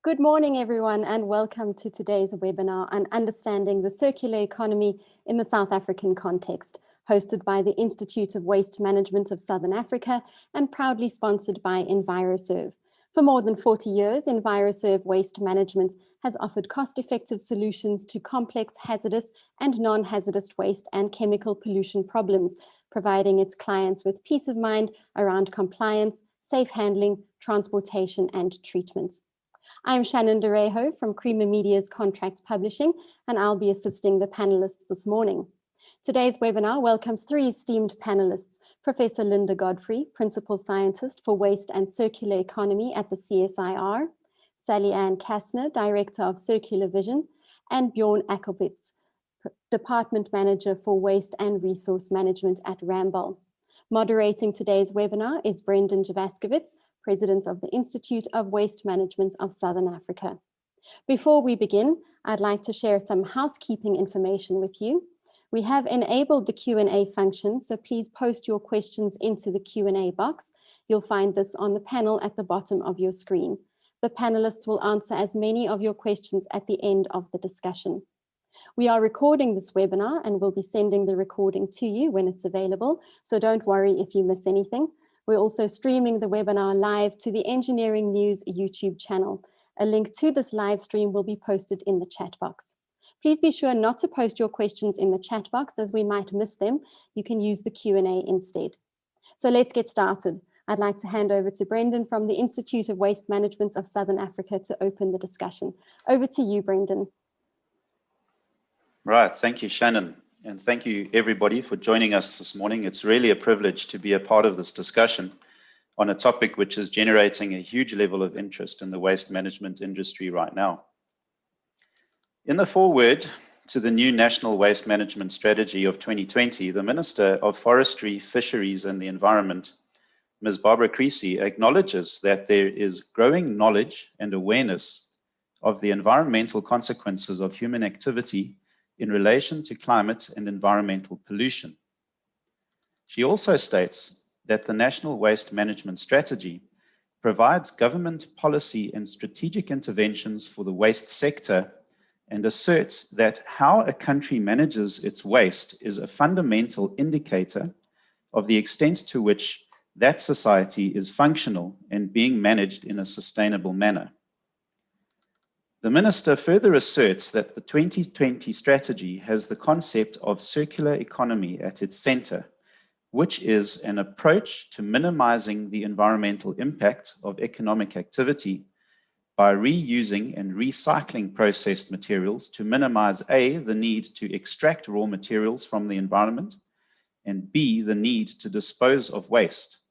Good morning, everyone, and welcome to today's webinar on understanding the circular economy in the South African context, hosted by the Institute of Waste Management of Southern Africa and proudly sponsored by EnviroServe. For more than 40 years, EnviroServe Waste Management has offered cost-effective solutions to complex hazardous and non-hazardous waste and chemical pollution problems, providing its clients with peace of mind around compliance, safe handling, transportation, and treatment. I'm Shannon Derejo from Creamer Media's Contract Publishing, and I'll be assisting the panelists this morning. Today's webinar welcomes three esteemed panelists: Professor Linda Godfrey, Principal Scientist for Waste and Circular Economy at the CSIR, Sally Ann Kastner, Director of Circular Vision, and Bjorn Akkelwitz, Department Manager for Waste and Resource Management at Ramboll. Moderating today's webinar is Brendan Javaskowitz, President of the Institute of Waste Management of Southern Africa. Before we begin, I'd like to share some housekeeping information with you. We have enabled the Q&A function, so please post your questions into the Q&A box. You'll find this on the panel at the bottom of your screen. The panelists will answer as many of your questions at the end of the discussion. We are recording this webinar and will be sending the recording to you when it's available, so don't worry if you miss anything. We're also streaming the webinar live to the Engineering News YouTube channel. A link to this live stream will be posted in the chat box. Please be sure not to post your questions in the chat box as we might miss them. You can use the Q&A instead. So let's get started. I'd like to hand over to Brendan from the Institute of Waste Management of Southern Africa to open the discussion. Over to you, Brendan. Right, thank you, Shannon. And thank you, everybody, for joining us this morning. It's really a privilege to be a part of this discussion on a topic which is generating a huge level of interest in the waste management industry right now. In the foreword to the new National Waste Management Strategy of 2020, the Minister of Forestry, Fisheries and the Environment, Ms. Barbara Creecy, acknowledges that there is growing knowledge and awareness of the environmental consequences of human activity in relation to climate and environmental pollution. She also states that the National Waste Management Strategy provides government policy and strategic interventions for the waste sector and asserts that how a country manages its waste is a fundamental indicator of the extent to which that society is functional and being managed in a sustainable manner. The Minister further asserts that the 2020 strategy has the concept of circular economy at its center, which is an approach to minimizing the environmental impact of economic activity by reusing and recycling processed materials to minimize A, the need to extract raw materials from the environment, and B, the need to dispose of waste.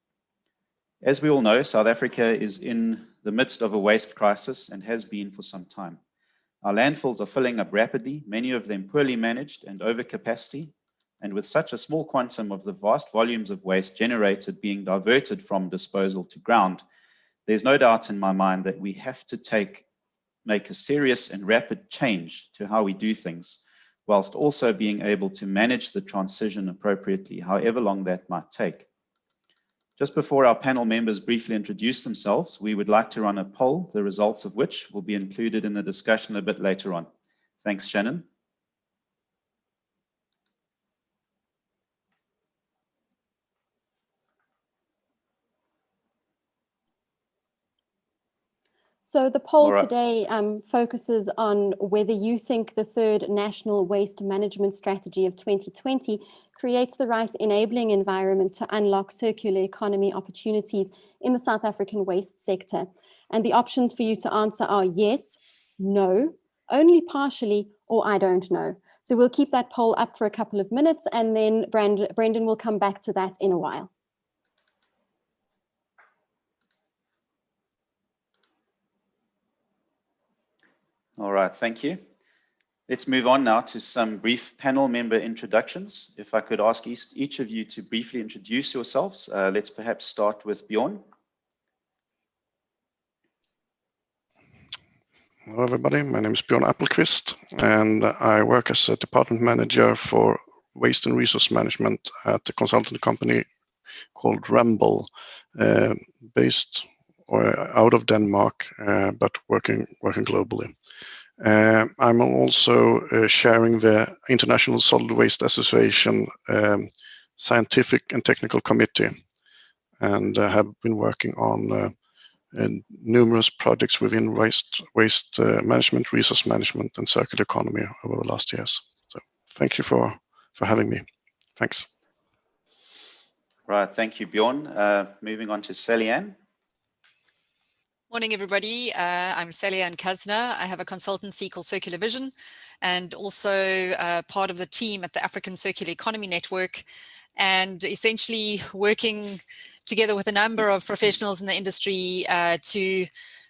As we all know, South Africa is in the midst of a waste crisis and has been for some time. Our landfills are filling up rapidly, many of them poorly managed and over capacity, and with such a small quantum of the vast volumes of waste generated being diverted from disposal to ground, there's no doubt in my mind that we have to make a serious and rapid change to how we do things, whilst also being able to manage the transition appropriately, however long that might take. Just before our panel members briefly introduce themselves, we would like to run a poll, the results of which will be included in the discussion a bit later on. Thanks, Shannon. So the poll today focuses on whether you think the third National Waste Management Strategy of 2020 creates the right enabling environment to unlock circular economy opportunities in the South African waste sector. And the options for you to answer are yes, no, only partially, or I don't know. So we'll keep that poll up for a couple of minutes and then Brendan will come back to that in a while. All right, thank you. Let's move on now to some brief panel member introductions. If I could ask each of you to briefly introduce yourselves. Let's perhaps start with Bjorn. Hello everybody, my name is Bjorn Appelqvist and I work as a department manager for waste and resource management at a consultant company called Ramboll, based out of Denmark, but working globally. I'm also sharing the International Solid Waste Association Scientific and Technical Committee, and have been working on numerous projects within waste management, resource management, and circular economy over the last years. So thank you for having me. Thanks. Right, thank you, Bjorn. Moving on to Sally-Ann. Morning, everybody. I'm Sally-Ann Kazner. I have a consultancy called Circular Vision, and also part of the team at the African Circular Economy Network, and essentially working together with a number of professionals in the industry to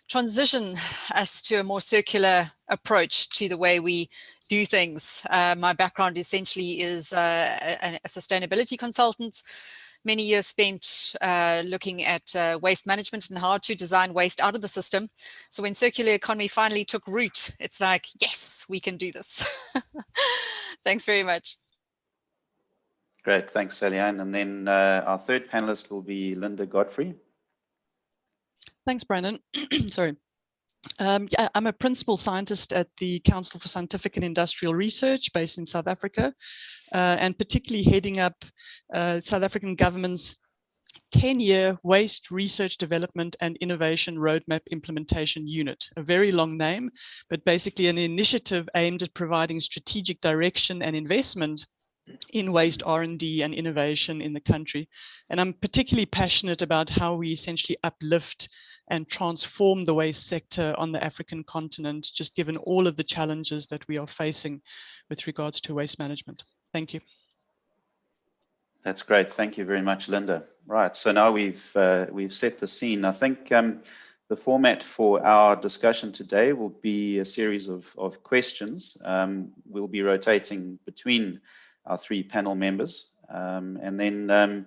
transition us to a more circular approach to the way we do things. My background essentially is a sustainability consultant. Many years spent looking at waste management and how to design waste out of the system. So when circular economy finally took root, it's like, yes, we can do this. Thanks very much. Great, thanks, Sally-Ann. And then our third panelist will be Linda Godfrey. Thanks, Brandon. Sorry. Yeah, I'm a principal scientist at the Council for Scientific and Industrial Research based in South Africa, and particularly heading up South African government's 10-year Waste Research Development and Innovation Roadmap Implementation Unit, a very long name, but basically an initiative aimed at providing strategic direction and investment in waste R&D and innovation in the country. And I'm particularly passionate about how we essentially uplift and transform the waste sector on the African continent, just given all of the challenges that we are facing with regards to waste management. Thank you. That's great. Thank you very much, Linda. Right, so now we've set the scene. I think the format for our discussion today will be a series of questions. We'll be rotating between our three panel members, and then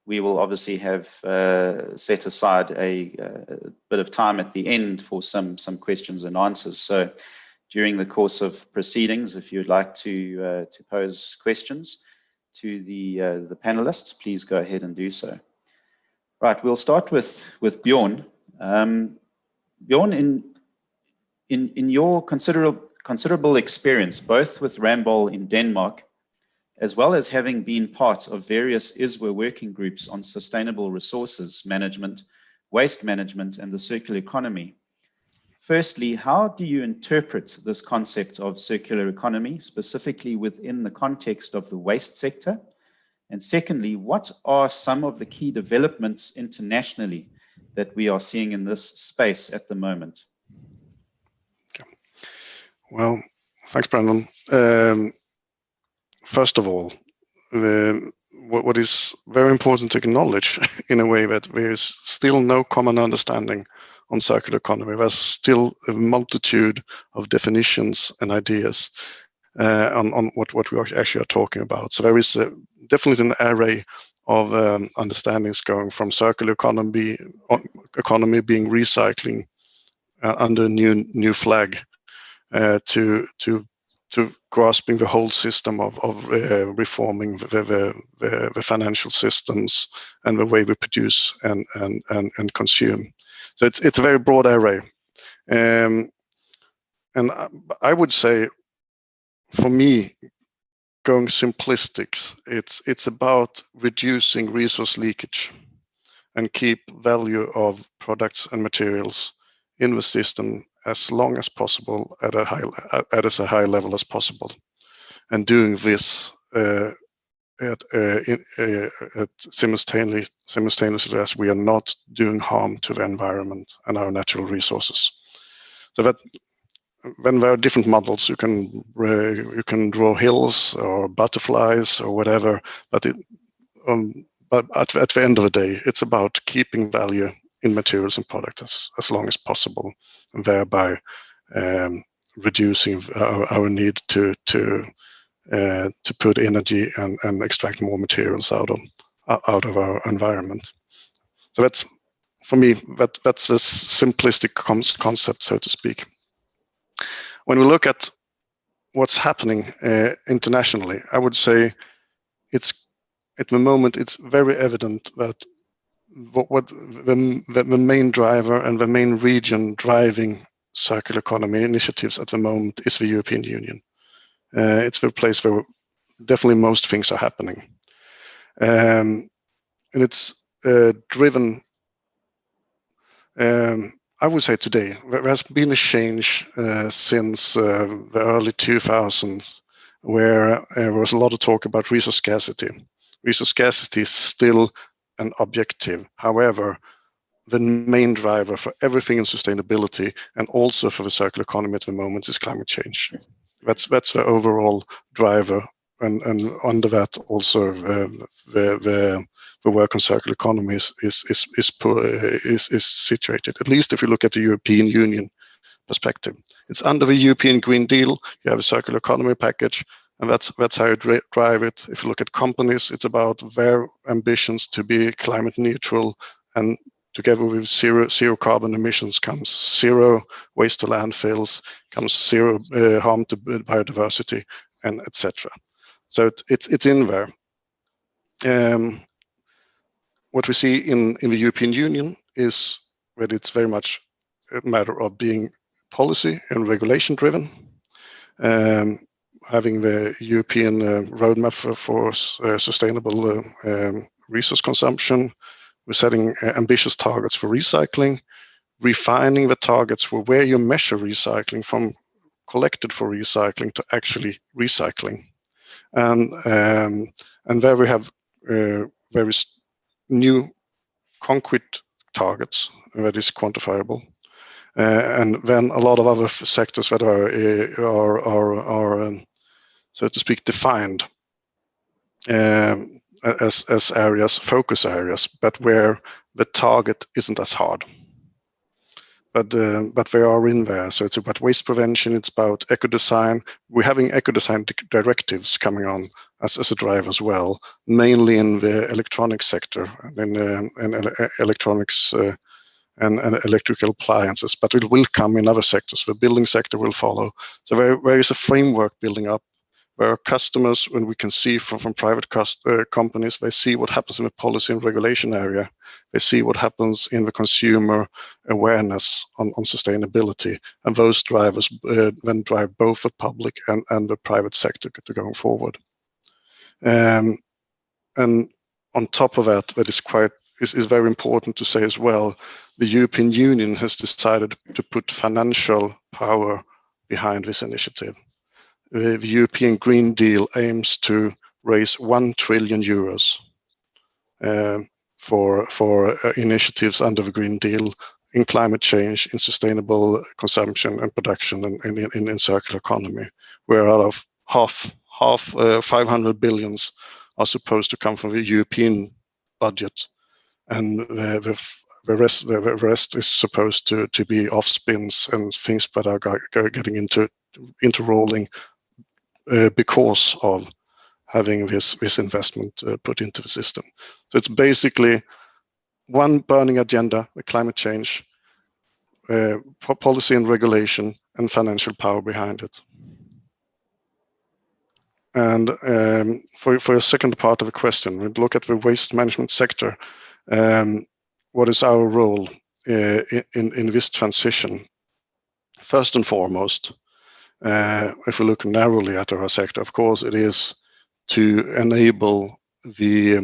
we will obviously have set aside a bit of time at the end for some questions and answers. So during the course of proceedings, if you'd like to pose questions to the panelists, please go ahead and do so. Right, we'll start with Bjorn. Bjorn, in your considerable experience, both with Ramboll in Denmark, as well as having been part of various ISWA working groups on sustainable resources management, waste management, and the circular economy. Firstly, how do you interpret this concept of circular economy, specifically within the context of the waste sector? And secondly, what are some of the key developments internationally that we are seeing in this space at the moment? Well, thanks, Brandon. First of all, what is very important to acknowledge in a way that there is still no common understanding on circular economy. There's still a multitude of definitions and ideas on what we actually are talking about. So there is definitely an array of understandings going from circular economy being recycling under a new flag to grasping the whole system of reforming the financial systems and the way we produce and consume. So it's a very broad array, and I would say, for me, going simplistic, it's about reducing resource leakage and keep value of products and materials in the system as long as possible at as a high level as possible, and doing this simultaneously as we are not doing harm to the environment and our natural resources. So that when there are different models, you can draw hills or butterflies or whatever, but at the end of the day, it's about keeping value in materials and products as long as possible, and thereby reducing our need to put energy and extract more materials out of our environment. So that's, for me, that's a simplistic concept, so to speak. When we look at what's happening internationally, I would say at the moment it's very evident that what the main driver and the main region driving circular economy initiatives at the moment is the European Union. It's the place where definitely most things are happening. And it's driven, I would say today, there has been a change since the early 2000s, where there was a lot of talk about resource scarcity. Resource scarcity is still an objective. However, the main driver for everything in sustainability and also for the circular economy at the moment is climate change. That's the overall driver, and under that also the work on circular economy is situated. At least if you look at the European Union perspective, it's under the European Green Deal. You have a circular economy package, and that's how you drive it. If you look at companies, it's about their ambitions to be climate neutral, and together with zero carbon emissions comes zero waste to landfills, comes zero harm to biodiversity, and etc. So it's in there. What we see in the European Union is that it's very much a matter of being policy and regulation driven. Having the European roadmap for sustainable resource consumption. We're setting ambitious targets for recycling, refining the targets for where you measure recycling from collected for recycling to actually recycling. And there we have very new concrete targets that is quantifiable. And then a lot of other sectors that are so to speak, defined as areas, focus areas, but where the target isn't as hard. But they are in there. So it's about waste prevention. It's about eco-design. We're having eco-design directives coming on as a drive as well, mainly in the electronics sector and in electronics and electrical appliances. But it will come in other sectors. The building sector will follow. So there is a framework building up, where customers, when we can see from private companies, they see what happens in the policy and regulation area. They see what happens in the consumer awareness on sustainability. And those drivers then drive both the public and the private sector to going forward. And on top of that, is very important to say as well, the European Union has decided to put financial power behind this initiative. The European Green Deal aims to raise 1 trillion euros for initiatives under the Green Deal in climate change, in sustainable consumption and production, and in circular economy, where out of half 500 billions are supposed to come from the European budget, and the rest is supposed to be off spins and things that are getting into rolling. Because of having this investment put into the system. So it's basically one burning agenda, the climate change, policy and regulation, and financial power behind it. And for a second part of the question, we look at the waste management sector. What is our role in this transition? First and foremost, if we look narrowly at our sector, of course, it is to enable the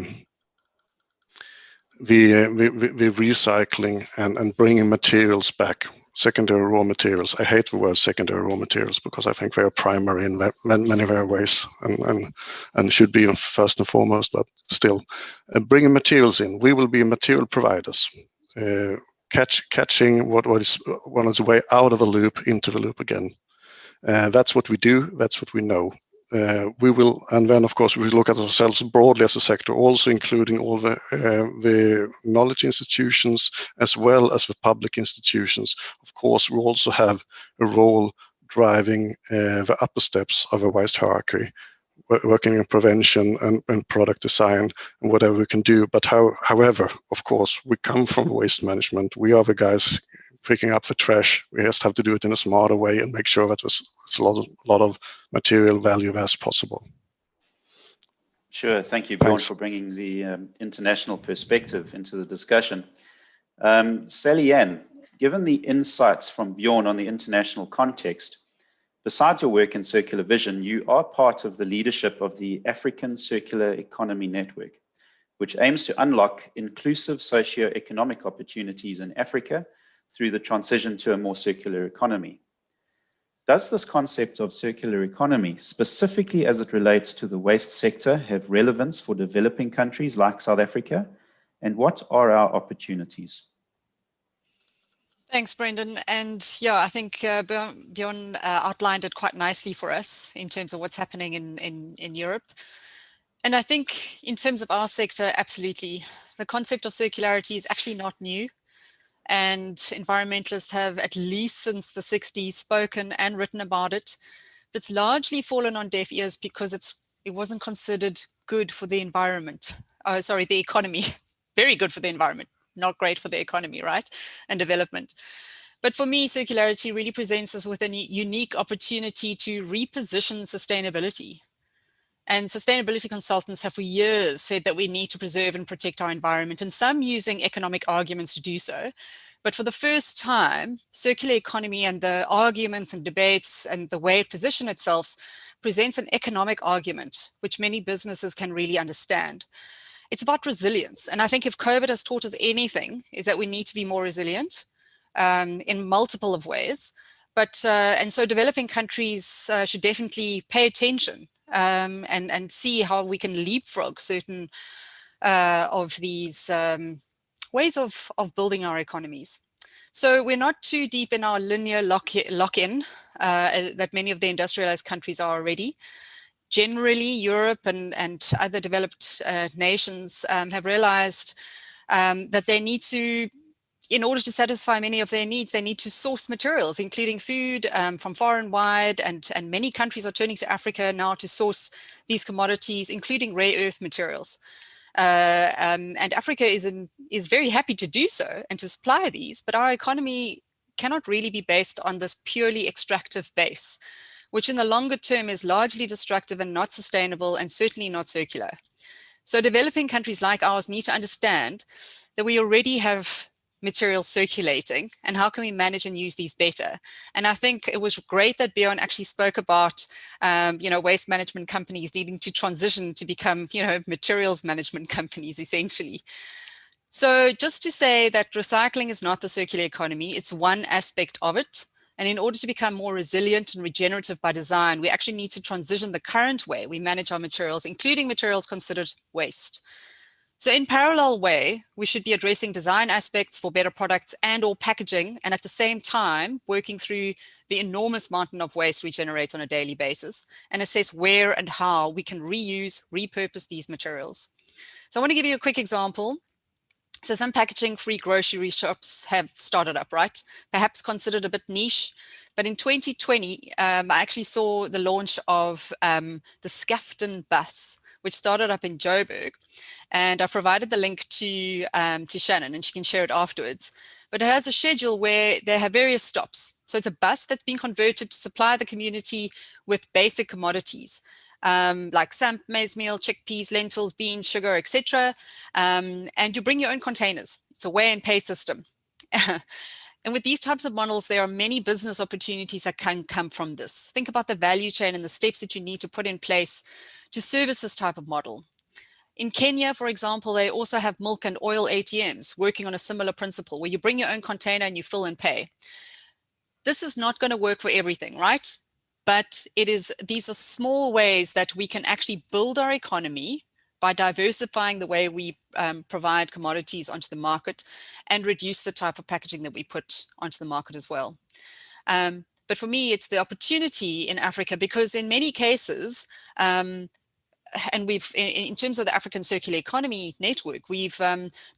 recycling and bringing materials back, secondary raw materials. I hate the word secondary raw materials because I think they are primary in many ways and should be first and foremost, but still, bringing materials in. We will be material providers, catching what is on its way out of the loop into the loop again. That's what we do. That's what we know. We will, and then of course we look at ourselves broadly as a sector, also including all the knowledge institutions as well as the public institutions. Of course, we also have a role driving the upper steps of a waste hierarchy, working in prevention and product design and whatever we can do. But however, of course, we come from waste management. We are the guys picking up the trash. We just have to do it in a smarter way and make sure that there's a lot of material value as possible. Sure. Thank you, Bjorn, Thanks. for bringing the international perspective into the discussion. Sally Ann, given the insights from Bjorn on the international context, besides your work in Circular Vision, you are part of the leadership of the African Circular Economy Network, which aims to unlock inclusive socio-economic opportunities in Africa through the transition to a more circular economy. Does this concept of circular economy, specifically as it relates to the waste sector, have relevance for developing countries like South Africa? And what are our opportunities? Thanks, Brendan. And yeah, I think Bjorn outlined it quite nicely for us in terms of what's happening in Europe. And I think in terms of our sector, absolutely. The concept of circularity is actually not new. And environmentalists have, at least since the 60s, spoken and written about it. But it's largely fallen on deaf ears because it wasn't considered good for the environment. Oh, sorry, the economy. Very good for the environment, not great for the economy, right? And development. But for me, circularity really presents us with a unique opportunity to reposition sustainability. And sustainability consultants have for years said that we need to preserve and protect our environment, and some using economic arguments to do so. But for the first time, circular economy and the arguments and debates and the way it positions itself presents an economic argument, which many businesses can really understand. It's about resilience. And I think if COVID has taught us anything, is that we need to be more resilient in multiple of ways. But and so developing countries should definitely pay attention and see how we can leapfrog certain of these ways of building our economies. So we're not too deep in our linear lock-in that many of the industrialized countries are already. Generally, Europe and other developed nations have realized that they need to, in order to satisfy many of their needs, they need to source materials, including food from far and wide. And many countries are turning to Africa now to source these commodities, including rare earth materials. And Africa is very happy to do so and to supply these, but our economy cannot really be based on this purely extractive base, which in the longer term is largely destructive and not sustainable and certainly not circular. So developing countries like ours need to understand that we already have materials circulating and how can we manage and use these better. And I think it was great that Bjorn actually spoke about waste management companies needing to transition to become materials management companies essentially. So just to say that recycling is not the circular economy, it's one aspect of it. And in order to become more resilient and regenerative by design, we actually need to transition the current way we manage our materials, including materials considered waste. So in parallel way, we should be addressing design aspects for better products and or packaging, and at the same time, working through the enormous mountain of waste we generate on a daily basis and assess where and how we can reuse, repurpose these materials. So I want to give you a quick example. So some packaging-free grocery shops have started up, right? Perhaps considered a bit niche, but in 2020, I actually saw the launch of the Skafton bus, which started up in Joburg. And I provided the link to Shannon, and she can share it afterwards. But it has a schedule where they have various stops. So it's a bus that's been converted to supply the community with basic commodities, like samp, maize meal, chickpeas, lentils, beans, sugar, etc. And you bring your own containers. It's a weigh and pay system. And with these types of models, there are many business opportunities that can come from this. Think about the value chain and the steps that you need to put in place to service this type of model. In Kenya, for example, they also have milk and oil ATMs working on a similar principle where you bring your own container and you fill and pay. This is not going to work for everything, right? But these are small ways that we can actually build our economy by diversifying the way we provide commodities onto the market and reduce the type of packaging that we put onto the market as well. But for me, it's the opportunity in Africa because in many cases, and we've, in terms of the African Circular Economy Network, we've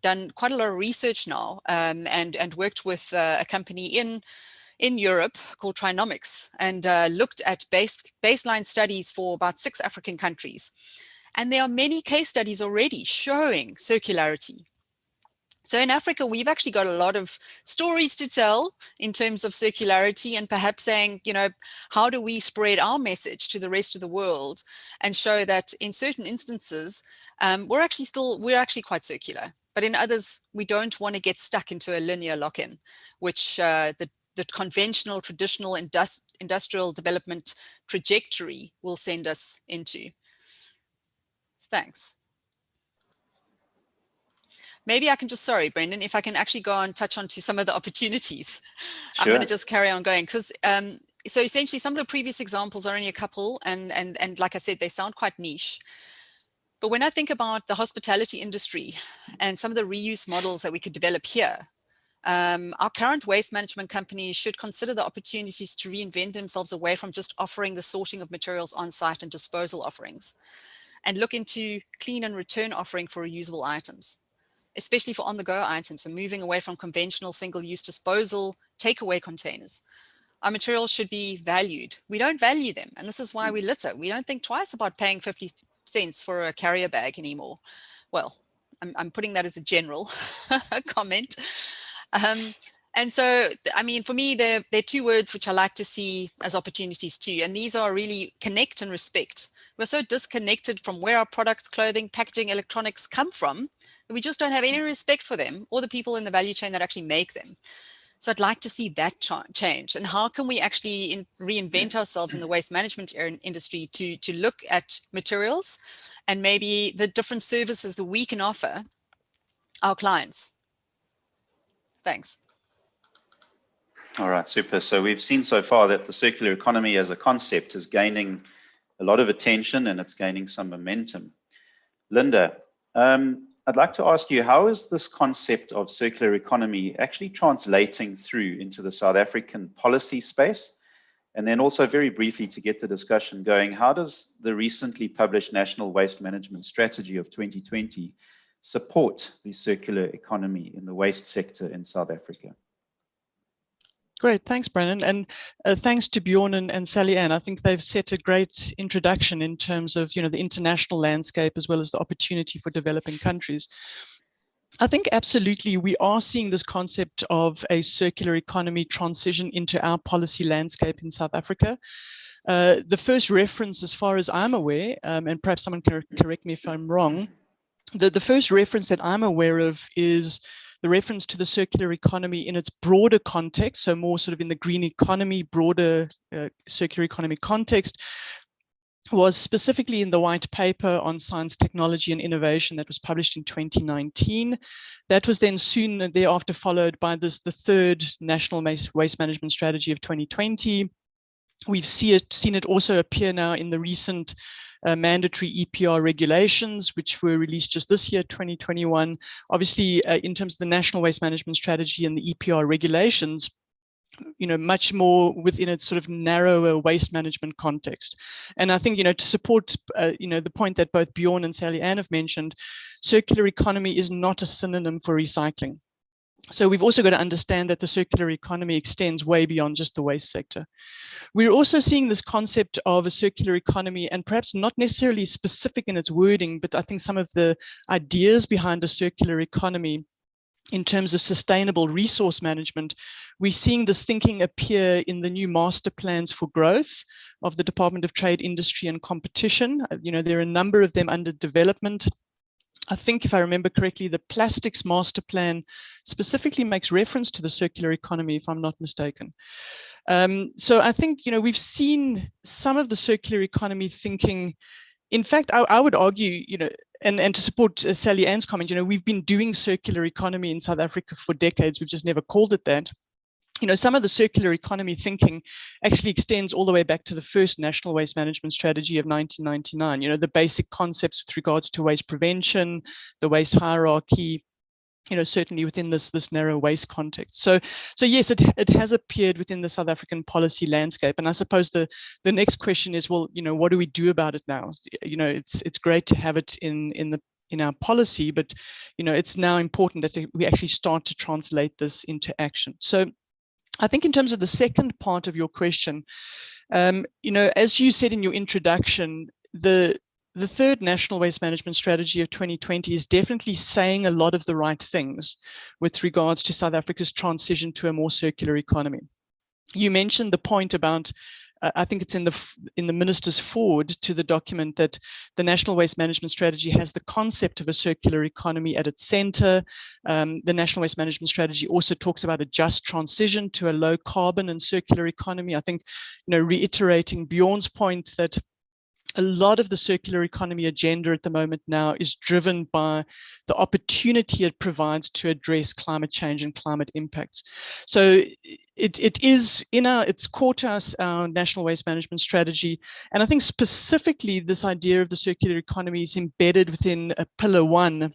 done quite a lot of research now and worked with a company in Europe called Trinomics and looked at baseline studies for about 6 African countries. And there are many case studies already showing circularity. So in Africa, we've actually got a lot of stories to tell in terms of circularity, and perhaps saying, you know, how do we spread our message to the rest of the world and show that in certain instances, we're actually quite circular, but in others, we don't want to get stuck into a linear lock-in, which the conventional, traditional industrial development trajectory will send us into. Thanks. Maybe I can just, sorry, Brendan, if I can actually go and touch on to some of the opportunities. Sure. I'm going to just carry on going because so essentially some of the previous examples are only a couple, and like I said, they sound quite niche. But when I think about the hospitality industry and some of the reuse models that we could develop here, our current waste management companies should consider the opportunities to reinvent themselves away from just offering the sorting of materials on site and disposal offerings, and look into clean and return offering for reusable items, especially for on-the-go items, and moving away from conventional single-use disposal takeaway containers. Our materials should be valued. We don't value them, and this is why we litter. We don't think twice about paying 50 cents for a carrier bag anymore. Well, I'm putting that as a general comment. And so, I mean, for me, there are two words which I like to see as opportunities too, and these are really connect and respect. We're so disconnected from where our products, clothing, packaging, electronics come from, that we just don't have any respect for them or the people in the value chain that actually make them. So I'd like to see that change. And how can we actually reinvent ourselves in the waste management industry to look at materials and maybe the different services that we can offer our clients. Thanks. All right, super. So we've seen so far that the circular economy as a concept is gaining a lot of attention and it's gaining some momentum. Linda, I'd like to ask you, how is this concept of circular economy actually translating through into the South African policy space? And then also very briefly to get the discussion going, how does the recently published National Waste Management Strategy of 2020 support the circular economy in the waste sector in South Africa? Great, thanks, Brennan, and thanks to Bjorn and Sally Ann. I think they've set a great introduction in terms of, you know, the international landscape as well as the opportunity for developing countries. I think absolutely we are seeing this concept of a circular economy transition into our policy landscape in South Africa. The first reference, as far as I'm aware, and perhaps someone can correct me if I'm wrong, the first reference that I'm aware of is the reference to the circular economy in its broader context, so more sort of in the green economy, broader circular economy context, was specifically in the white paper on science, technology and innovation that was published in 2019. That was then soon thereafter followed by the third National Waste Management Strategy of 2020. We've seen it also appear now in the recent mandatory EPR regulations, which were released just this year, 2021. Obviously, in terms of the National Waste Management Strategy and the EPR regulations, you know, much more within its sort of narrower waste management context. And I think, you know, to support, you know, the point that both Bjorn and Sally Ann have mentioned, circular economy is not a synonym for recycling. So we've also got to understand that the circular economy extends way beyond just the waste sector. We're also seeing this concept of a circular economy, and perhaps not necessarily specific in its wording, but I think some of the ideas behind a circular economy in terms of sustainable resource management, we're seeing this thinking appear in the new master plans for growth of the Department of Trade, Industry and Competition. You know, there are a number of them under development. I think, if I remember correctly, the plastics master plan specifically makes reference to the circular economy, if I'm not mistaken. So I think, you know, we've seen some of the circular economy thinking. In fact, I would argue, you know, and to support Sally Ann's comment, you know, we've been doing circular economy in South Africa for decades. We've just never called it that. You know, some of the circular economy thinking actually extends all the way back to the first National Waste Management Strategy of 1999. You know, the basic concepts with regards to waste prevention, the waste hierarchy, you know, certainly within this narrow waste context. So yes, it has appeared within the South African policy landscape. And I suppose the next question is, well, you know, what do we do about it now? You know, it's great to have it in our policy, but, you know, it's now important that we actually start to translate this into action. So I think in terms of the second part of your question, you know, as you said in your introduction, the the third National Waste Management Strategy of 2020 is definitely saying a lot of the right things with regards to South Africa's transition to a more circular economy. You mentioned the point about, I think it's in the minister's forward to the document, that the National Waste Management Strategy has the concept of a circular economy at its center. The National Waste Management Strategy also talks about a just transition to a low carbon and circular economy. I think, reiterating Bjorn's point that a lot of the circular economy agenda at the moment now is driven by the opportunity it provides to address climate change and climate impacts. So it's core to us, our National Waste Management Strategy. And I think specifically this idea of the circular economy is embedded within Pillar 1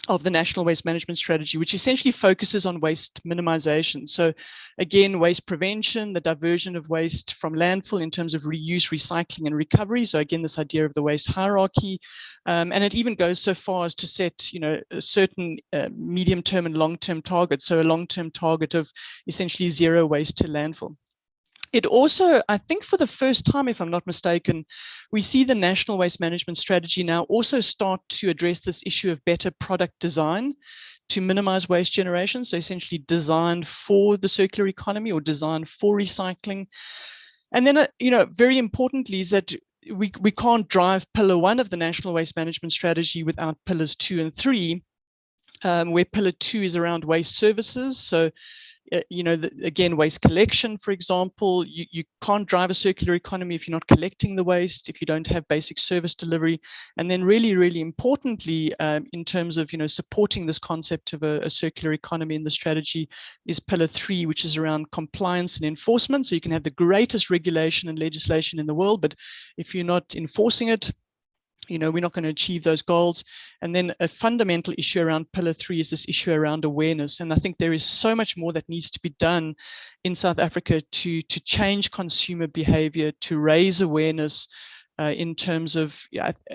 of the National Waste Management Strategy, which essentially focuses on waste minimization. So again, waste prevention, the diversion of waste from landfill in terms of reuse, recycling, and recovery. So again, this idea of the waste hierarchy. And it even goes so far as to set, a certain medium-term and long-term targets. So a long-term target of essentially zero waste to landfill. It also, I think for the first time, if I'm not mistaken, we see the National Waste Management Strategy now also start to address this issue of better product design to minimize waste generation. So essentially designed for the circular economy or designed for recycling. And then, very importantly is that we can't drive Pillar 1 of the National Waste Management Strategy without Pillars 2 and 3, where Pillar 2 is around waste services. So again, waste collection, for example, you can't drive a circular economy if you're not collecting the waste, if you don't have basic service delivery. And then really, really importantly, in terms of, supporting this concept of a circular economy in the strategy is Pillar 3, which is around compliance and enforcement. So you can have the greatest regulation and legislation in the world, but if you're not enforcing it, we're not going to achieve those goals. And then a fundamental issue around Pillar 3 is this issue around awareness. And I think there is so much more that needs to be done in South Africa to change consumer behavior, to raise awareness in terms of,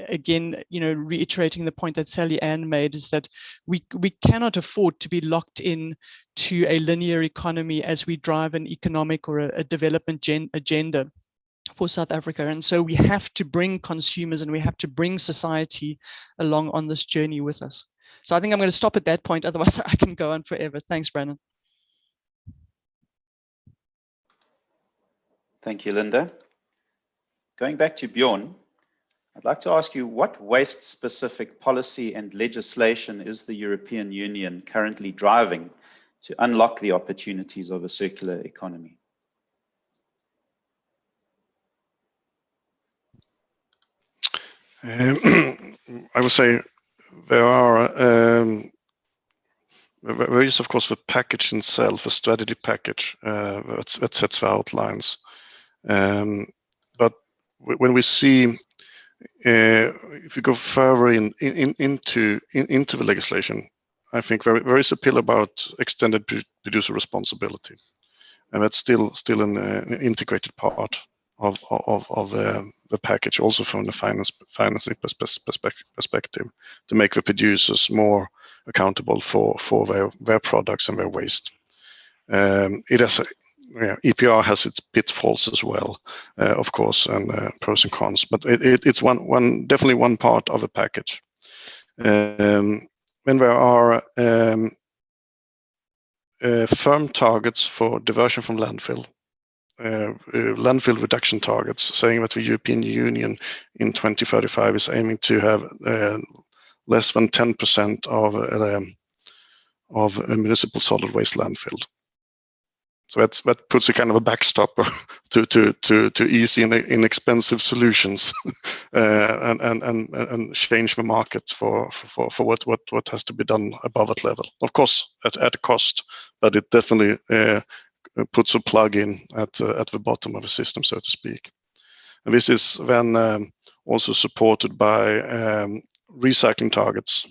again, reiterating the point that Sally Ann made, is that we cannot afford to be locked in to a linear economy as we drive an economic or a development agenda for South Africa. And so we have to bring consumers and we have to bring society along on this journey with us. So I think I'm going to stop at that point, otherwise I can go on forever. Thanks, Brandon. Thank you, Linda. Going back to Bjorn, I'd like to ask you, what waste-specific policy and legislation is the European Union currently driving to unlock the opportunities of a circular economy? I would say there is, of course, the package itself, a strategy package that sets the outlines. But when we see, if you go further into the legislation, I think there is a pillar about extended producer responsibility, and that's still an integrated part of the package, also from the financing perspective, to make the producers more accountable for their products and their waste. EPR has its pitfalls as well, of course, and pros and cons, but it's definitely one part of a package. When there are firm targets for diversion from landfill, landfill reduction targets, saying that the European Union in 2035 is aiming to have less than 10% of a municipal solid waste landfill. So that puts a kind of a backstop to easy and inexpensive solutions and change the market for what has to be done above that level. Of course, at a cost, but it definitely puts a plug in at the bottom of the system, so to speak. And this is then also supported by recycling targets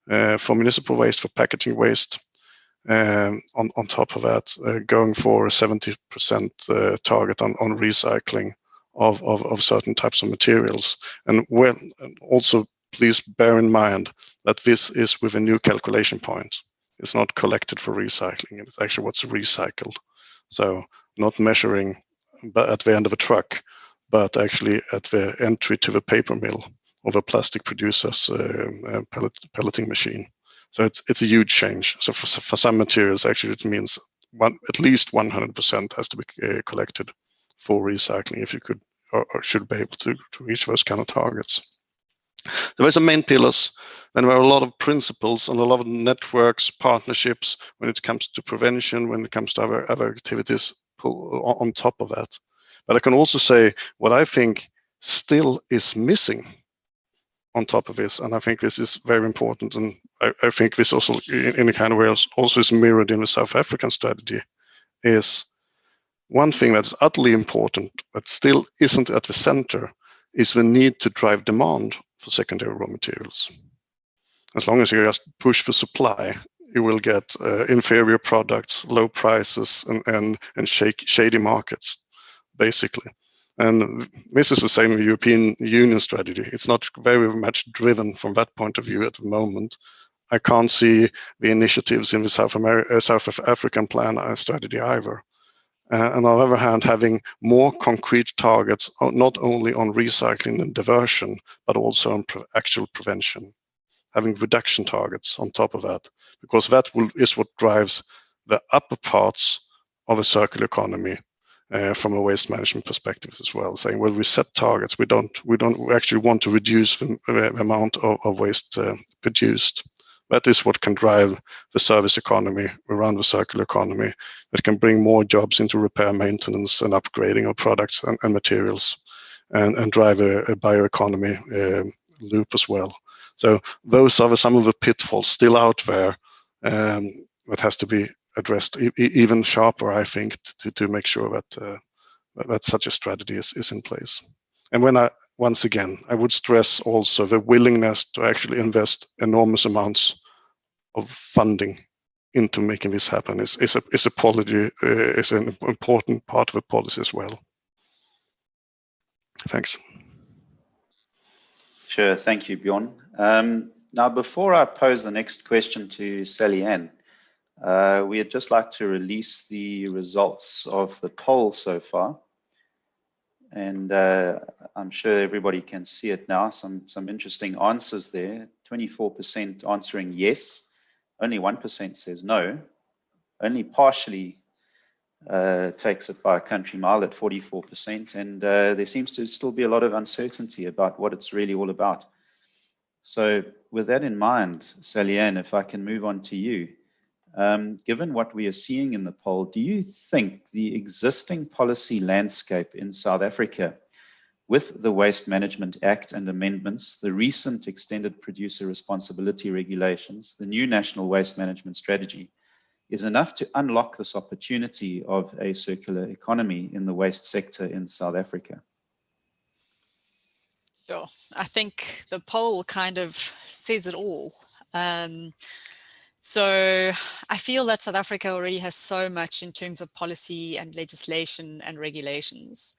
for municipal waste, for packaging waste. On top of that, going for a 70% target on recycling of certain types of materials. And also please bear in mind that this is with a new calculation point. It's not collected for recycling. It's actually what's recycled. So not measuring at the end of a truck, but actually at the entry to the paper mill. of a plastic producer's pelleting machine. So it's a huge change. So for some materials, actually, it means at least 100% has to be collected for recycling if you could or should be able to reach those kind of targets. There are some main pillars, and there are a lot of principles and a lot of networks, partnerships when it comes to prevention, when it comes to other activities on top of that. But I can also say what I think still is missing on top of this, and I think this is very important, and I think this also in a kind of way also is mirrored in the South African strategy, is one thing that's utterly important but still isn't at the center is the need to drive demand for secondary raw materials. As long as you just push the supply, you will get inferior products, low prices, and shady markets, basically. And this is the same European Union strategy. It's not very much driven from that point of view at the moment. I can't see the initiatives in the South African plan strategy either. On the other hand, having more concrete targets, not only on recycling and diversion, but also on actual prevention. Having reduction targets on top of that, because that is what drives the upper parts of a circular economy from a waste management perspective as well. Saying, well, we set targets. We actually want to reduce the amount of waste produced. That is what can drive the service economy around the circular economy. That can bring more jobs into repair, maintenance, and upgrading of products and materials, and drive a bioeconomy loop as well. So those are some of the pitfalls still out there that has to be addressed even sharper, I think, to make sure that such a strategy is in place. And once again, I would stress also the willingness to actually invest enormous amounts of funding into making this happen is a policy, is an important part of the policy as well. Thanks. Sure, thank you, Bjorn. Now, before I pose the next question to Sally-Ann, we'd just like to release the results of the poll so far. And I'm sure everybody can see it now, some interesting answers there. 24% answering yes, only 1% says no, only partially takes it by a country mile at 44%, and there seems to still be a lot of uncertainty about what it's really all about. So with that in mind, Sally-Ann, if I can move on to you, given what we are seeing in the poll, do you think the existing policy landscape in South Africa, with the Waste Management Act and amendments, the recent extended producer responsibility regulations, the new National Waste Management Strategy, is enough to unlock this opportunity of a circular economy in the waste sector in South Africa? Sure. I think the poll kind of says it all. So I feel that South Africa already has so much in terms of policy and legislation and regulations.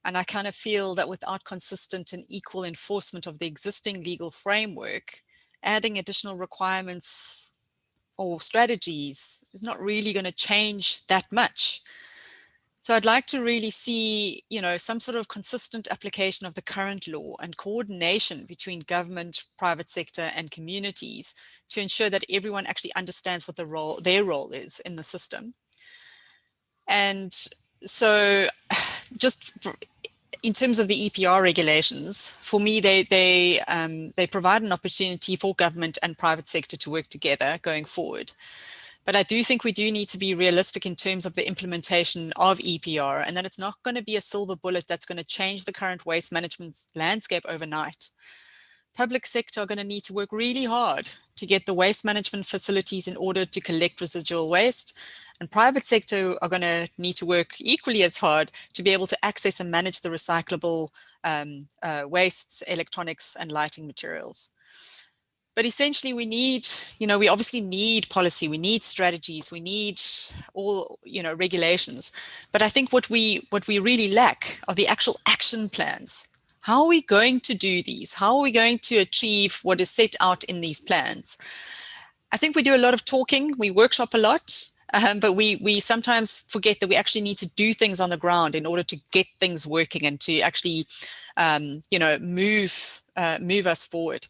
And I kind of feel that without consistent and equal enforcement of the existing legal framework, adding additional requirements or strategies is not really going to change that much. So I'd like to really see, some sort of consistent application of the current law and coordination between government, private sector, and communities to ensure that everyone actually understands what their role is in the system. And so in terms of the EPR regulations, for me, they provide an opportunity for government and private sector to work together going forward. But I do think we do need to be realistic in terms of the implementation of EPR, and that it's not going to be a silver bullet that's going to change the current waste management landscape overnight. Public sector are going to need to work really hard to get the waste management facilities in order to collect residual waste, and private sector are going to need to work equally as hard to be able to access and manage the recyclable wastes, electronics, and lighting materials. But essentially we need, we obviously need policy, we need strategies, we need all, regulations. But I think what we really lack are the actual action plans. How are we going to do these? How are we going to achieve what is set out in these plans? I think we do a lot of talking, we workshop a lot, but we sometimes forget that we actually need to do things on the ground in order to get things working and to actually, move move us forward.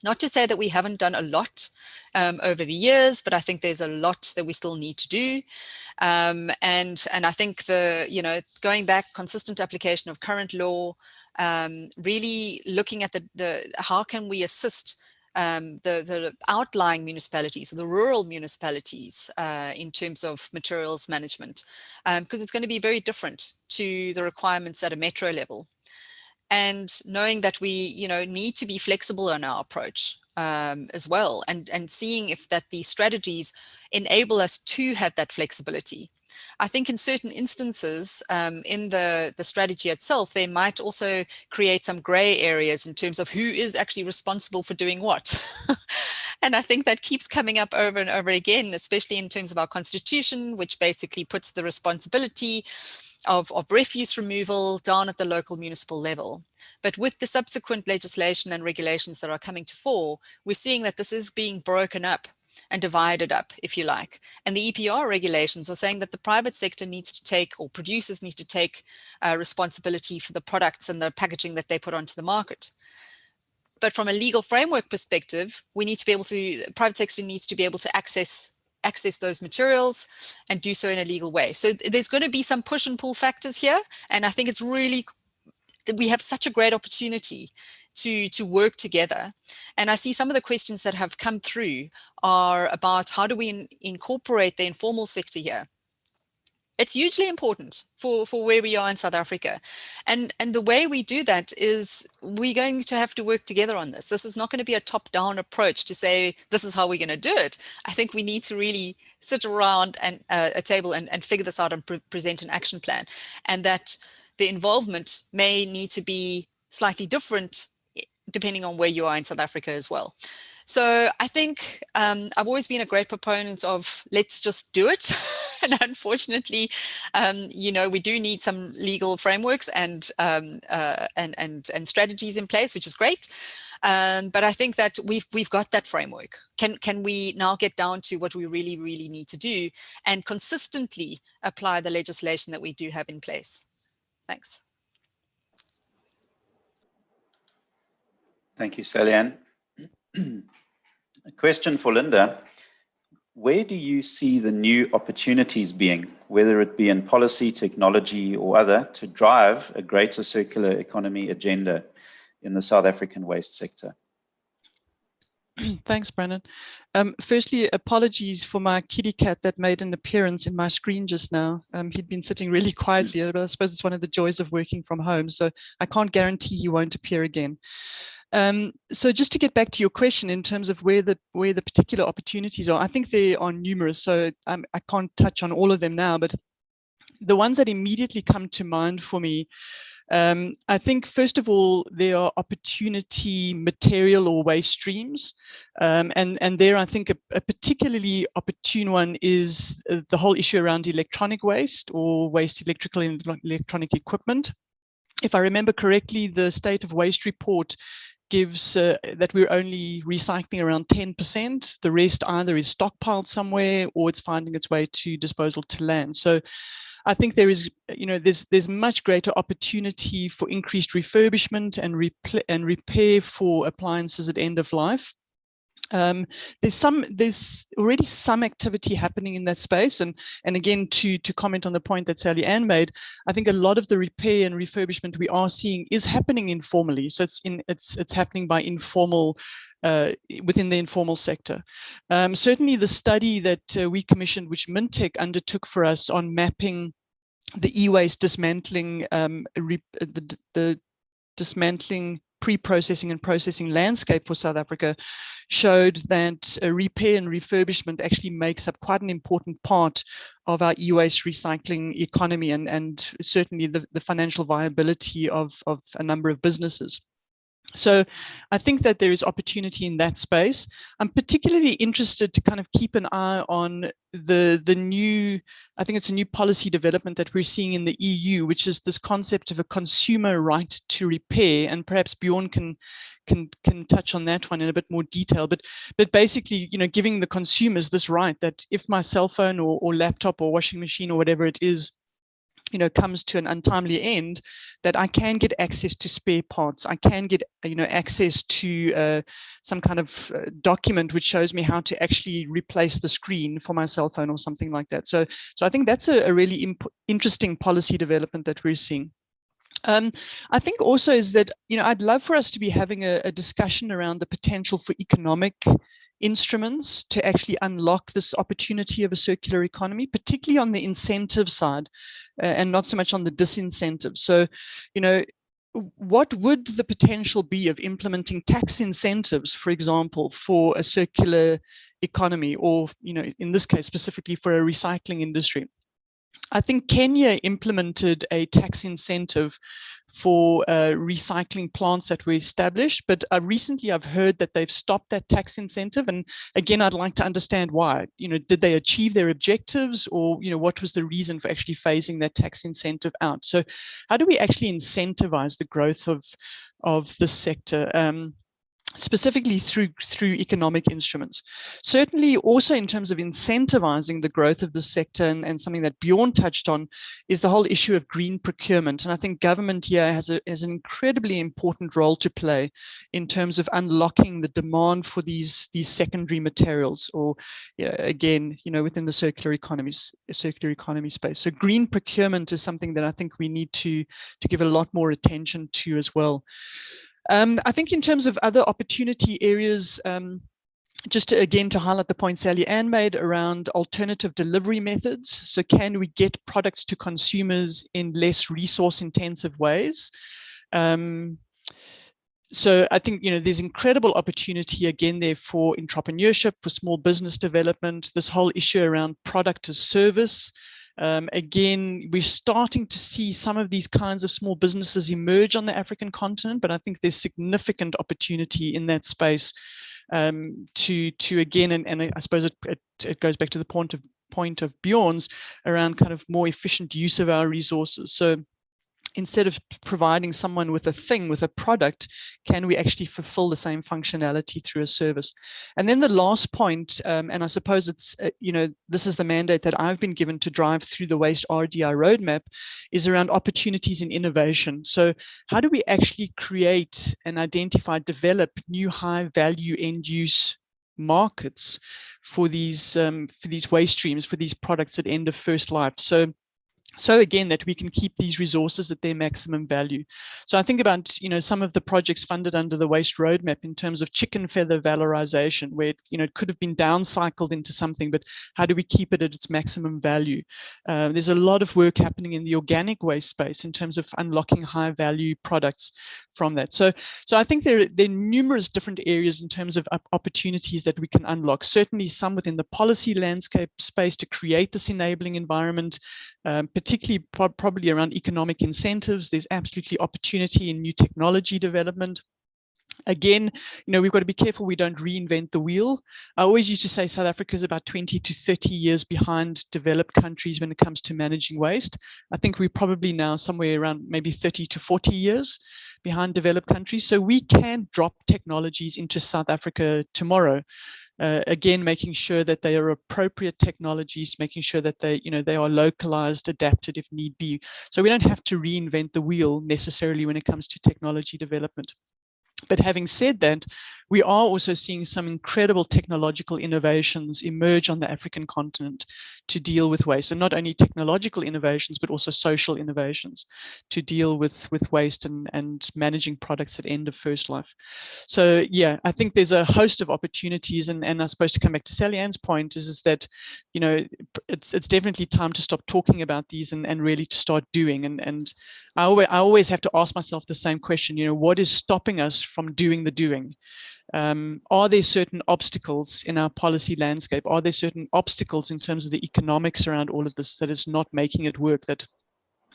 Not to say that we haven't done a lot over the years, but I think there's a lot that we still need to do. And I think going back, consistent application of current law, really looking at how can we assist the outlying municipalities, or the rural municipalities, in terms of materials management, because it's going to be very different to the requirements at a metro level. And knowing that we, need to be flexible in our approach as well, and seeing if that the strategies enable us to have that flexibility. I think in certain instances in the strategy itself, they might also create some gray areas in terms of who is actually responsible for doing what. And I think that keeps coming up over and over again, especially in terms of our constitution, which basically puts the responsibility of refuse removal down at the local municipal level. But with the subsequent legislation and regulations that are coming to fore, we're seeing that this is being broken up and divided up, if you like. And the EPR regulations are saying that the private sector needs to take, or producers need to take responsibility for the products and the packaging that they put onto the market. But from a legal framework perspective, we need to be able to, private sector needs to be able to access those materials and do so in a legal way. So there's going to be some push and pull factors here. And I think it's really, we have such a great opportunity to work together. And I see some of the questions that have come through are about how do we incorporate the informal sector here. It's hugely important for where we are in South Africa. And the way we do that is we're going to have to work together on this. This is not going to be a top-down approach to say, this is how we're going to do it. I think we need to really sit around a table and figure this out and present an action plan. And that the involvement may need to be slightly different depending on where you are in South Africa as well. So I think I've always been a great proponent of let's just do it. And unfortunately, we do need some legal frameworks and strategies in place, which is great. But I think that we've got that framework. Can we now get down to what we really, really need to do and consistently apply the legislation that we do have in place? Thanks. Thank you, Sally-Ann. A question for Linda. Where do you see the new opportunities being, whether it be in policy, technology, or other, to drive a greater circular economy agenda in the South African waste sector? Thanks, Brandon. Firstly, apologies for my kitty cat that made an appearance in my screen just now. He'd been sitting really quietly, but I suppose it's one of the joys of working from home, so I can't guarantee he won't appear again. So just to get back to your question in terms of where the particular opportunities are, I think there are numerous, so I can't touch on all of them now, but the ones that immediately come to mind for me, I think first of all, there are opportunity material or waste streams. And there I think a particularly opportune one is the whole issue around electronic waste or waste electrical and electronic equipment. If I remember correctly, the State of Waste report gives that we're only recycling around 10%. The rest either is stockpiled somewhere or it's finding its way to disposal to land. So I think there is, there's much greater opportunity for increased refurbishment and repair for appliances at end of life. There's already some activity happening in that space, and again to comment on the point that Sally-Ann made, I think a lot of the repair and refurbishment we are seeing is happening informally. So it's happening by informal within the informal sector. Certainly, the study that we commissioned, which Mintech undertook for us on mapping the e-waste dismantling, the dismantling pre-processing and processing landscape for South Africa, showed that repair and refurbishment actually makes up quite an important part of our e-waste recycling economy and certainly the financial viability of a number of businesses. So I think that there is opportunity in that space. I'm particularly interested to kind of keep an eye on the new, I think it's a new policy development that we're seeing in the EU, which is this concept of a consumer right to repair. And perhaps Bjorn can touch on that one in a bit more detail. But basically, giving the consumers this right that if my cell phone or laptop or washing machine or whatever it is comes to an untimely end, that I can get access to spare parts. I can get, access to some kind of document which shows me how to actually replace the screen for my cell phone or something like that. So I think that's a really interesting policy development that we're seeing. I think also is that, I'd love for us to be having a discussion around the potential for economic instruments to actually unlock this opportunity of a circular economy, particularly on the incentive side, and not so much on the disincentive. So, what would the potential be of implementing tax incentives, for example, for a circular economy, or, in this case, specifically for a recycling industry? I think Kenya implemented a tax incentive for recycling plants that were established, but recently I've heard that they've stopped that tax incentive. And again, I'd like to understand why. Did they achieve their objectives, or what was the reason for actually phasing that tax incentive out? So, how do we actually incentivize the growth of this sector? Specifically through economic instruments. Certainly also in terms of incentivizing the growth of the sector, and something that Bjorn touched on is the whole issue of green procurement. And I think government here has an incredibly important role to play in terms of unlocking the demand for these secondary materials, or again, within the circular economy space. So green procurement is something that I think we need to give a lot more attention to as well. I think in terms of other opportunity areas, just to highlight the point Sally Ann made around alternative delivery methods. So can we get products to consumers in less resource intensive ways? So I think, there's incredible opportunity again there for entrepreneurship, for small business development, this whole issue around product as service. Again, we're starting to see some of these kinds of small businesses emerge on the African continent, but I think there's significant opportunity in that space to again, and I suppose it goes back to the point of Bjorn's around kind of more efficient use of our resources. So instead of providing someone with a product, can we actually fulfill the same functionality through a service? And then the last point, and I suppose it's, this is the mandate that I've been given to drive through the Waste RDI roadmap, is around opportunities in innovation. So how do we actually create and identify, develop new high value end use markets for these waste streams, for these products at end of first life? So again, that we can keep these resources at their maximum value. So I think about, some of the projects funded under the Waste Roadmap in terms of chicken feather valorization, where, it could have been downcycled into something, but how do we keep it at its maximum value? There's a lot of work happening in the organic waste space in terms of unlocking high value products from that. So I think there are numerous different areas in terms of opportunities that we can unlock. Certainly some within the policy landscape space to create this enabling environment, particularly probably around economic incentives. There's absolutely opportunity in new technology development. Again, we've got to be careful we don't reinvent the wheel. I always used to say South Africa is about 20 to 30 years behind developed countries when it comes to managing waste. I think we're probably now somewhere around maybe 30 to 40 years behind developed countries. So we can drop technologies into South Africa tomorrow. Again, making sure that they are appropriate technologies, making sure that they are localized, adapted if need be. So we don't have to reinvent the wheel necessarily when it comes to technology development. But having said that, we are also seeing some incredible technological innovations emerge on the African continent to deal with waste. And not only technological innovations, but also social innovations to deal with waste and managing products at end of first life. So yeah, I think there's a host of opportunities. And I suppose to come back to Sally Ann's point is that, it's definitely time to stop talking about these and really to start doing. And I always have to ask myself the same question, what is stopping us from doing the doing? Are there certain obstacles in our policy landscape? Are there certain obstacles in terms of the economics around all of this that is not making it work, that,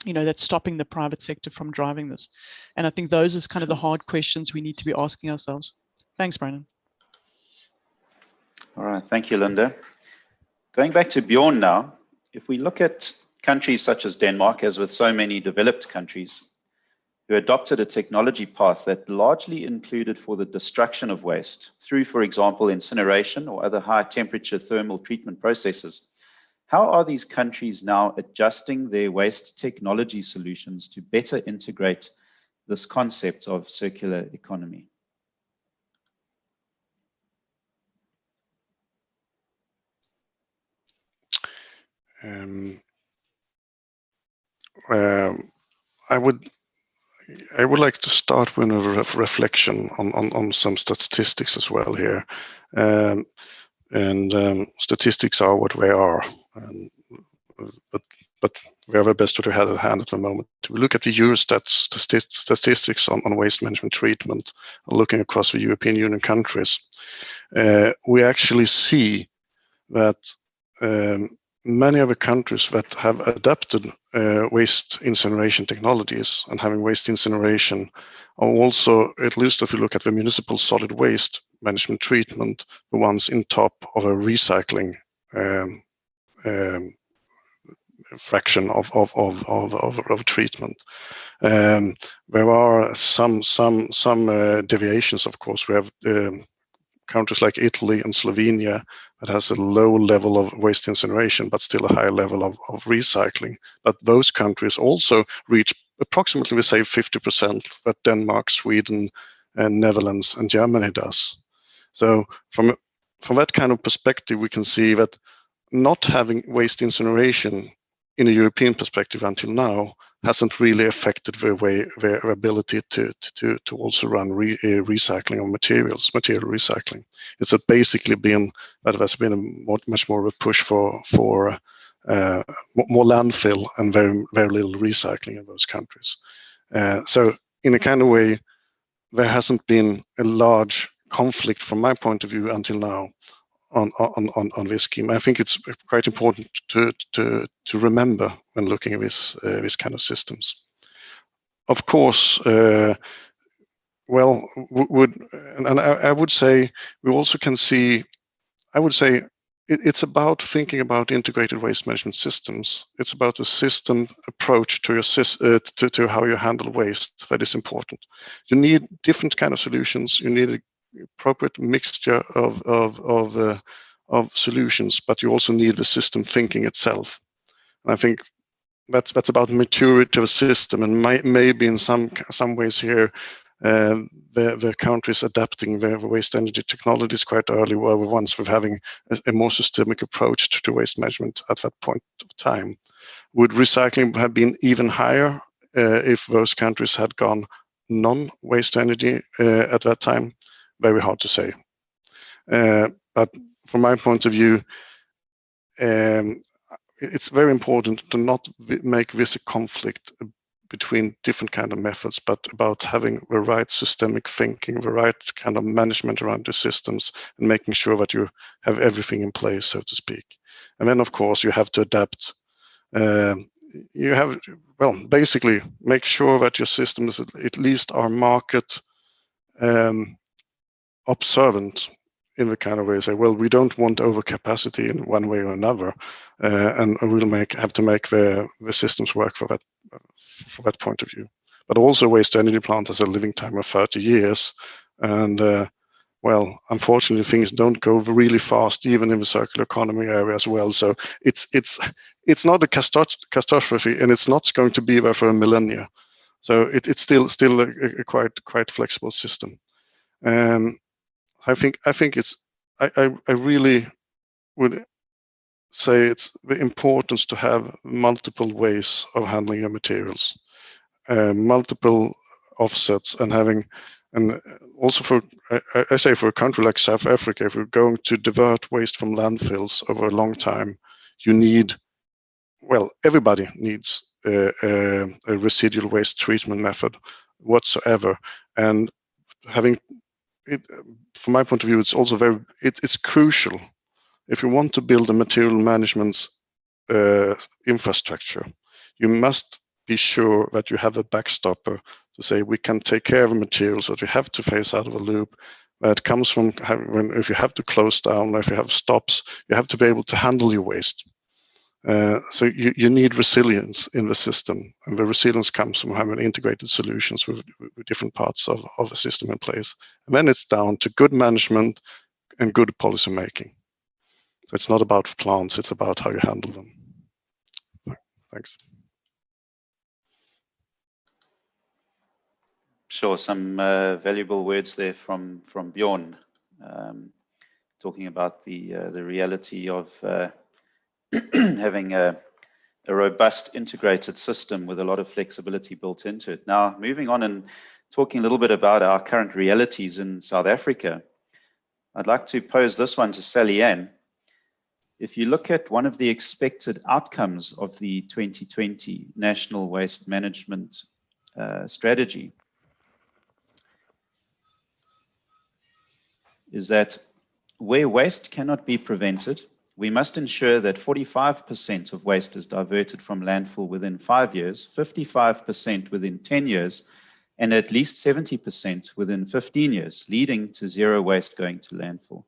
that's stopping the private sector from driving this? And I think those are kind of the hard questions we need to be asking ourselves. Thanks, Brandon. All right, thank you, Linda. Going back to Bjorn now, if we look at countries such as Denmark, as with so many developed countries, who adopted a technology path that largely included for the destruction of waste through, for example, incineration or other high temperature thermal treatment processes, how are these countries now adjusting their waste technology solutions to better integrate this concept of circular economy? I would like to start with a reflection on some statistics as well here. Statistics are what they are, but we have our best what we have at hand at the moment. We look at the Eurostat statistics on waste management treatment, looking across the European Union countries. We actually see that many of the countries that have adapted waste incineration technologies and having waste incineration are also, at least if you look at the municipal solid waste management treatment, the ones in top of a recycling fraction of treatment. There are some deviations, of course. We have countries like Italy and Slovenia that has a low level of waste incineration, but still a high level of recycling. But those countries also reach approximately, we say, 50% that Denmark, Sweden, and Netherlands and Germany does. So from that kind of perspective, we can see that not having waste incineration in a European perspective until now hasn't really affected their ability to also run recycling of material recycling. It's basically been that there's been much more of a push for more landfill and very little recycling in those countries. So in a kind of way, there hasn't been a large conflict from my point of view until now on this scheme. I think it's quite important to remember when looking at this kind of systems. Of course, I would say we also can see. I would say it's about thinking about integrated waste management systems. It's about a system approach to your to how you handle waste that is important. You need different kind of solutions. You need a appropriate mixture of solutions, but you also need the system thinking itself. And I think that's about maturity of a system, and maybe in some ways here, the countries adapting their waste energy technologies quite early were the ones with having a more systemic approach to waste management at that point of time. Would recycling have been even higher if those countries had gone non-waste energy at that time? Very hard to say. But from my point of view, it's very important to not make this a conflict between different kind of methods, but about having the right systemic thinking, the right kind of management around the systems, and making sure that you have everything in place, so to speak. And then, of course, you have to adapt. You have, well, basically make sure that your systems at least are market observant in the kind of way, say, well, we don't want overcapacity in one way or another, and we'll have to make the systems work for that point of view. But also, waste energy plant has a living time of 30 years, and well, unfortunately, things don't go really fast, even in the circular economy area as well. So it's not a catastrophe, and it's not going to be there for a millennia. So it's still a quite flexible system. I think it's I really would say it's the importance to have multiple ways of handling your materials, multiple offsets, and having, and also for I say for a country like South Africa, if we're going to divert waste from landfills over a long time, you need, well, everybody needs a residual waste treatment method whatsoever, and having it, from my point of view, it's also it's crucial if you want to build a material management infrastructure. You must be sure that you have a backstopper to say we can take care of the materials that you have to phase out of a loop. That comes from if you have to close down, or if you have stops, you have to be able to handle your waste. So you need resilience in the system, and the resilience comes from having integrated solutions with different parts of the system in place. And then it's down to good management and good policy making. So it's not about plants, it's about how you handle them. Thanks. Sure, some valuable words there from Bjorn, talking about the reality of having a robust integrated system with a lot of flexibility built into it. Now, moving on and talking a little bit about our current realities in South Africa, I'd like to pose this one to Sally Ann. If you look at one of the expected outcomes of the 2020 National Waste Management Strategy, is that where waste cannot be prevented, we must ensure that 45% of waste is diverted from landfill within 5 years, 55% within 10 years, and at least 70% within 15 years, leading to zero waste going to landfill.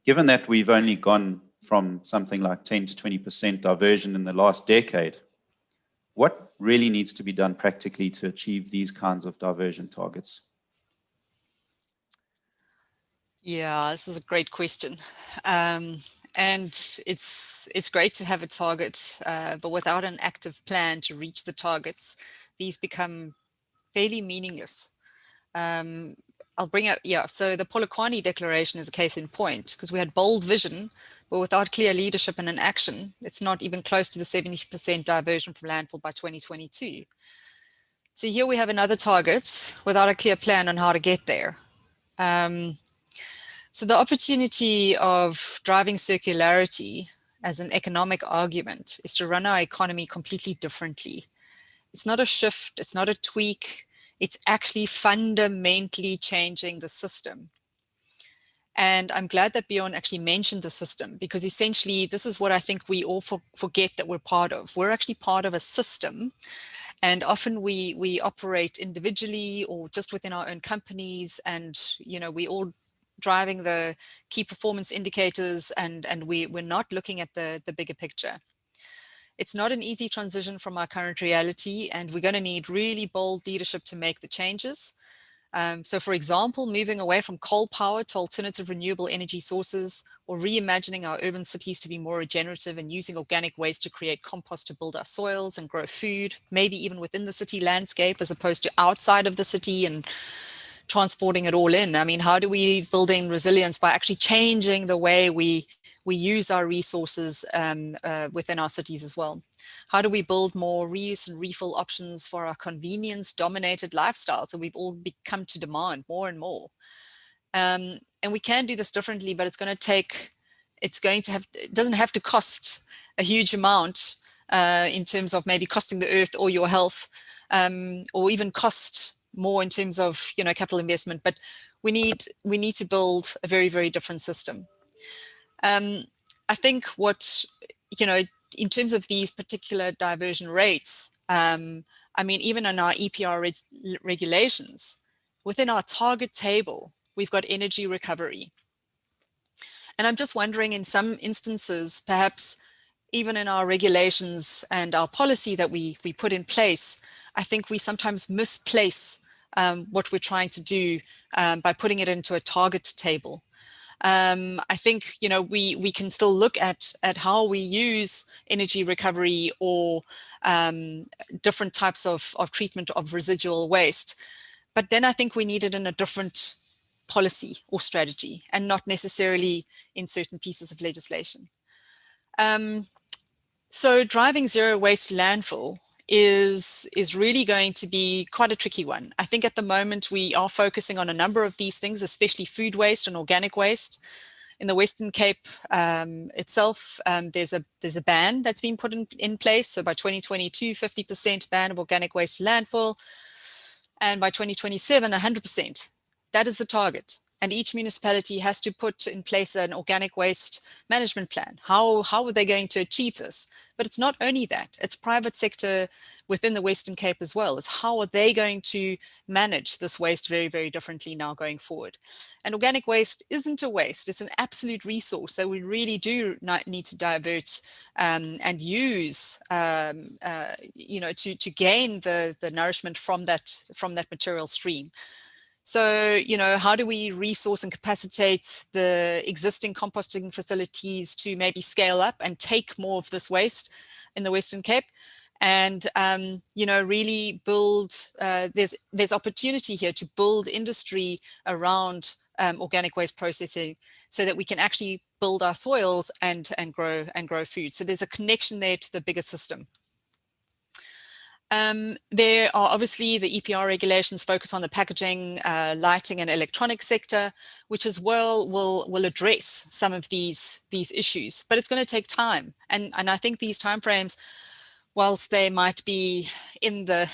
Given that we've only gone from something like 10 to 20% diversion in the last decade, what really needs to be done practically to achieve these kinds of diversion targets? Yeah, this is a great question. And it's great to have a target, but without an active plan to reach the targets, these become fairly meaningless. I'll bring up, so the Polokwane Declaration is a case in point, because we had bold vision, but without clear leadership and an action, it's not even close to the 70% diversion from landfill by 2022. So here we have another target without a clear plan on how to get there. So the opportunity of driving circularity as an economic argument is to run our economy completely differently. It's not a shift, it's not a tweak, it's actually fundamentally changing the system. And I'm glad that Bjorn actually mentioned the system, because essentially this is what I think we all forget that we're part of. We're actually part of a system, and often we operate individually or just within our own companies, and we all driving the key performance indicators, and we're not looking at the bigger picture. It's not an easy transition from our current reality, and we're going to need really bold leadership to make the changes. So for example, moving away from coal power to alternative renewable energy sources, or reimagining our urban cities to be more regenerative and using organic waste to create compost to build our soils and grow food, maybe even within the city landscape as opposed to outside of the city and transporting it all in. I mean, how do we build in resilience by actually changing the way we use our resources within our cities as well? How do we build more reuse and refill options for our convenience-dominated lifestyles that we've all become to demand more and more? And we can do this differently, but it doesn't have to cost a huge amount in terms of maybe costing the earth or your health, or even cost more in terms of capital investment, but we need to build a very, very different system. I think in terms of these particular diversion rates, I mean, even in our EPR regulations, within our target table, we've got energy recovery. And I'm just wondering, in some instances, perhaps even in our regulations and our policy that we put in place, I think we sometimes misplace what we're trying to do by putting it into a target table. I think we can still look at how we use energy recovery or different types of treatment of residual waste, but then I think we need it in a different policy or strategy, and not necessarily in certain pieces of legislation. So driving zero waste landfill is really going to be quite a tricky one. I think at the moment we are focusing on a number of these things, especially food waste and organic waste. In the Western Cape itself, there's a ban that's been put in place. So by 2022, 50% ban of organic waste to landfill, and by 2027, 100%. That is the target. And each municipality has to put in place an organic waste management plan. How are they going to achieve this? But it's not only that, it's private sector within the Western Cape as well. It's how are they going to manage this waste very, very differently now going forward. And organic waste isn't a waste, it's an absolute resource that we really do need to divert and use to gain the nourishment from that material stream. So, you know, how do we resource and capacitate the existing composting facilities to maybe scale up and take more of this waste in the Western Cape? And, you know, really build, there's opportunity here to build industry around organic waste processing so that we can actually build our soils and grow food. So there's a connection there to the bigger system. There are obviously the EPR regulations focus on the packaging, lighting and electronic sector, which as well will address some of these issues, but it's going to take time. And I think these timeframes, whilst they might be in the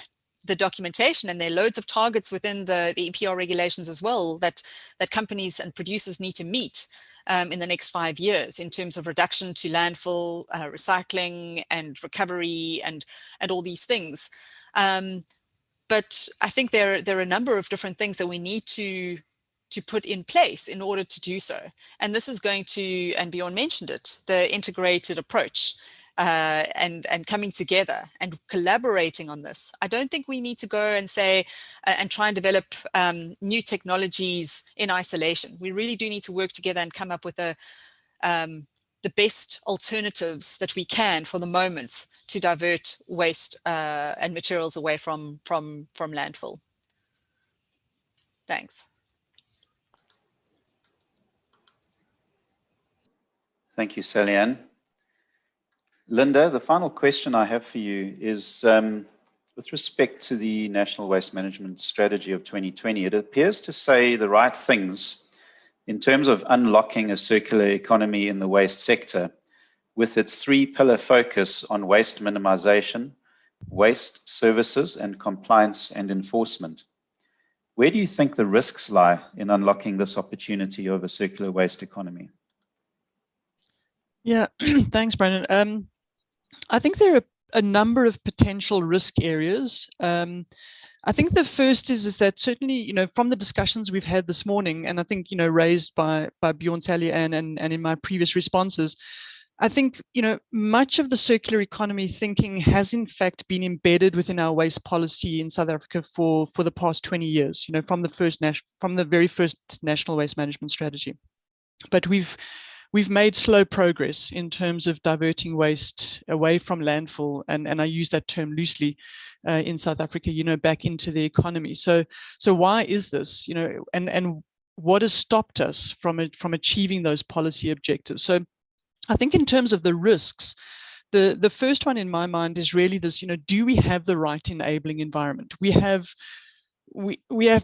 documentation, and there are loads of targets within the EPR regulations as well that companies and producers need to meet in the next 5 years in terms of reduction to landfill, recycling and recovery and all these things. But I think there are a number of different things that we need to put in place in order to do so. And this is going to, and Bjorn mentioned it, the integrated approach. And coming together and collaborating on this. I don't think we need to go and say and try and develop new technologies in isolation. We really do need to work together and come up with the best alternatives that we can for the moment to divert waste and materials away from landfill. Thanks. Thank you, Sally-Ann. Linda, the final question I have for you is with respect to the National Waste Management Strategy of 2020. It appears to say the right things in terms of unlocking a circular economy in the waste sector with its 3-pillar focus on waste minimization, waste services, and compliance and enforcement. Where do you think the risks lie in unlocking this opportunity of a circular waste economy? Yeah, thanks, Brandon. I think there are a number of potential risk areas. I think the first is that certainly, you know, from the discussions we've had this morning, and I think, you know, raised by Bjorn, Sally-Ann and in my previous responses, I think, you know, much of the circular economy thinking has in fact been embedded within our waste policy in South Africa for the past 20 years, you know, from the very first National Waste Management Strategy. But we've made slow progress in terms of diverting waste away from landfill, and I use that term loosely in South Africa, you know, back into the economy. So why is this, you know, and what has stopped us from achieving those policy objectives? So I think in terms of the risks, the first one in my mind is really this, you know, do we have the right enabling environment? We have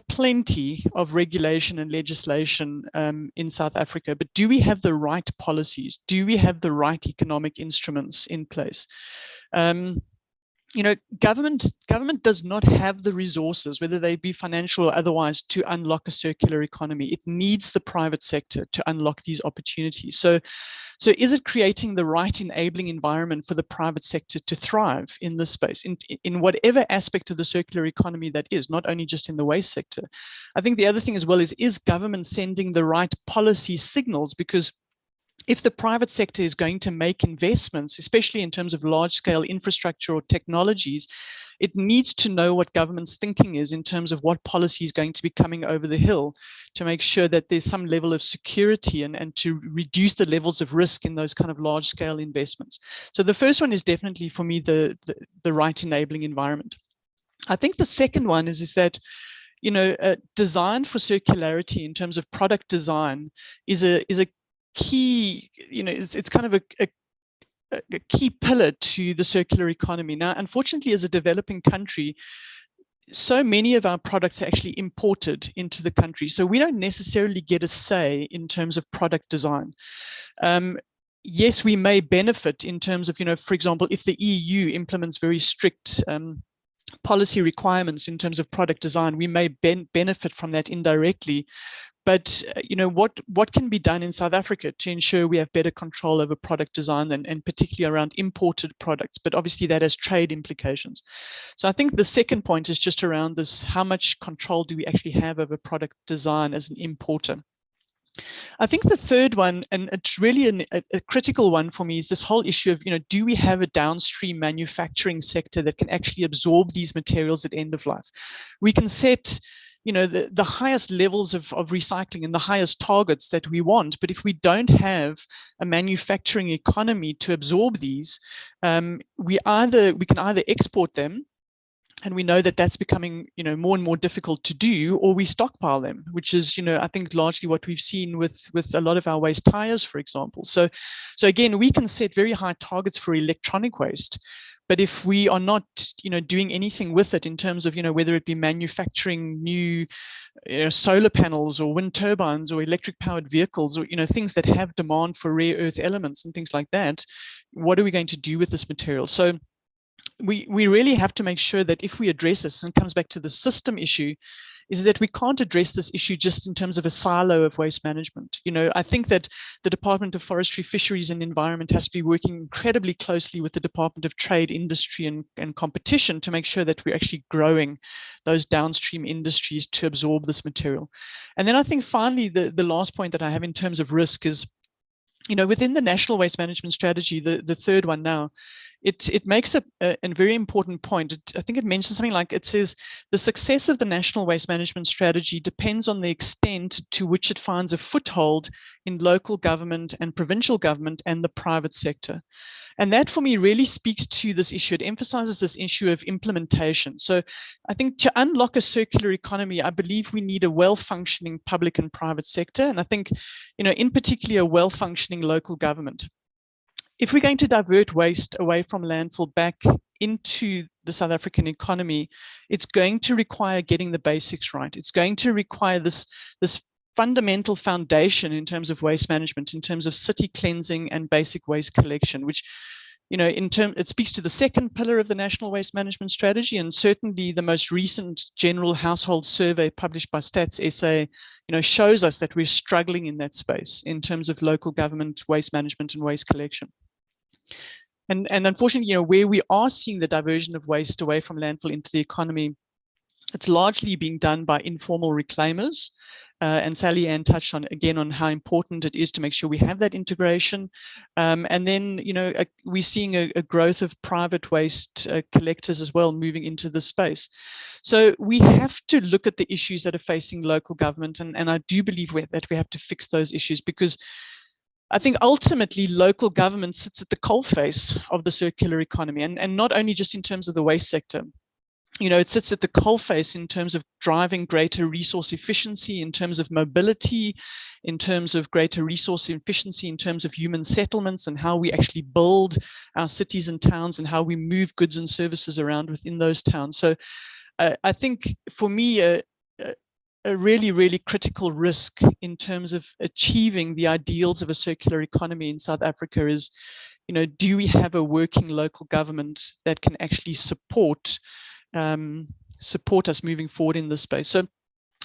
plenty of regulation and legislation in South Africa, but do we have the right policies? Do we have the right economic instruments in place? You know, government does not have the resources, whether they be financial or otherwise, to unlock a circular economy. It needs the private sector to unlock these opportunities. So is it creating the right enabling environment for the private sector to thrive in this space, in whatever aspect of the circular economy that is, not only just in the waste sector? I think the other thing as well is government sending the right policy signals? Because if the private sector is going to make investments, especially in terms of large-scale infrastructure or technologies, it needs to know what government's thinking is in terms of what policy is going to be coming over the hill to make sure that there's some level of security and to reduce the levels of risk in those kind of large-scale investments. So the first one is definitely, for me, the right enabling environment. I think the second one is that, you know, design for circularity in terms of product design is a key, you know, it's kind of a key pillar to the circular economy. Now, unfortunately, as a developing country, so many of our products are actually imported into the country. So we don't necessarily get a say in terms of product design. Yes, we may benefit in terms of, you know, for example, if the EU implements very strict policy requirements in terms of product design, we may benefit from that indirectly. But you know, what can be done in South Africa to ensure we have better control over product design and particularly around imported products? But obviously that has trade implications. So I think the second point is just around this: how much control do we actually have over product design as an importer? I think the third one, and it's really a critical one for me, is this whole issue of, you know, do we have a downstream manufacturing sector that can actually absorb these materials at end of life? We can set the highest levels of recycling and the highest targets that we want. But if we don't have a manufacturing economy to absorb these, we can either export them, and we know that that's becoming, more and more difficult to do, or we stockpile them, which is, I think largely what we've seen with a lot of our waste tires, for example. So again, we can set very high targets for electronic waste, but if we are not, doing anything with it in terms of, whether it be manufacturing new solar panels or wind turbines or electric powered vehicles, or, things that have demand for rare earth elements and things like that, what are we going to do with this material? So we really have to make sure that if we address this, and it comes back to the system issue, is that we can't address this issue just in terms of a silo of waste management. I think that the Department of Forestry, Fisheries and Environment has to be working incredibly closely with the Department of Trade, Industry and Competition to make sure that we're actually growing those downstream industries to absorb this material. And then I think finally, the last point that I have in terms of risk is, within the National Waste Management Strategy, the third one now, it makes a very important point. I think it mentions something like, it says, the success of the National Waste Management Strategy depends on the extent to which it finds a foothold in local government and provincial government and the private sector. And that for me really speaks to this issue. It emphasizes this issue of implementation. So I think to unlock a circular economy, I believe we need a well-functioning public and private sector. And I think, in particular, a well-functioning local government. If we're going to divert waste away from landfill back into the South African economy, it's going to require getting the basics right. It's going to require this fundamental foundation in terms of waste management, in terms of city cleansing and basic waste collection, which, it speaks to the second pillar of the National Waste Management Strategy, and certainly the most recent general household survey published by Stats SA, shows us that we're struggling in that space in terms of local government waste management and waste collection. And unfortunately, where we are seeing the diversion of waste away from landfill into the economy, it's largely being done by informal reclaimers. And Sally Ann touched on how important it is to make sure we have that integration. And then, we're seeing a growth of private waste collectors as well moving into the space. So we have to look at the issues that are facing local government. And I do believe that we have to fix those issues, because I think ultimately local government sits at the coalface of the circular economy, and not only just in terms of the waste sector. It sits at the coalface in terms of driving greater resource efficiency, in terms of mobility, in terms of greater resource efficiency, in terms of human settlements and how we actually build our cities and towns and how we move goods and services around within those towns. So I think for me, a really, really critical risk in terms of achieving the ideals of a circular economy in South Africa is, do we have a working local government that can actually support us moving forward in this space? So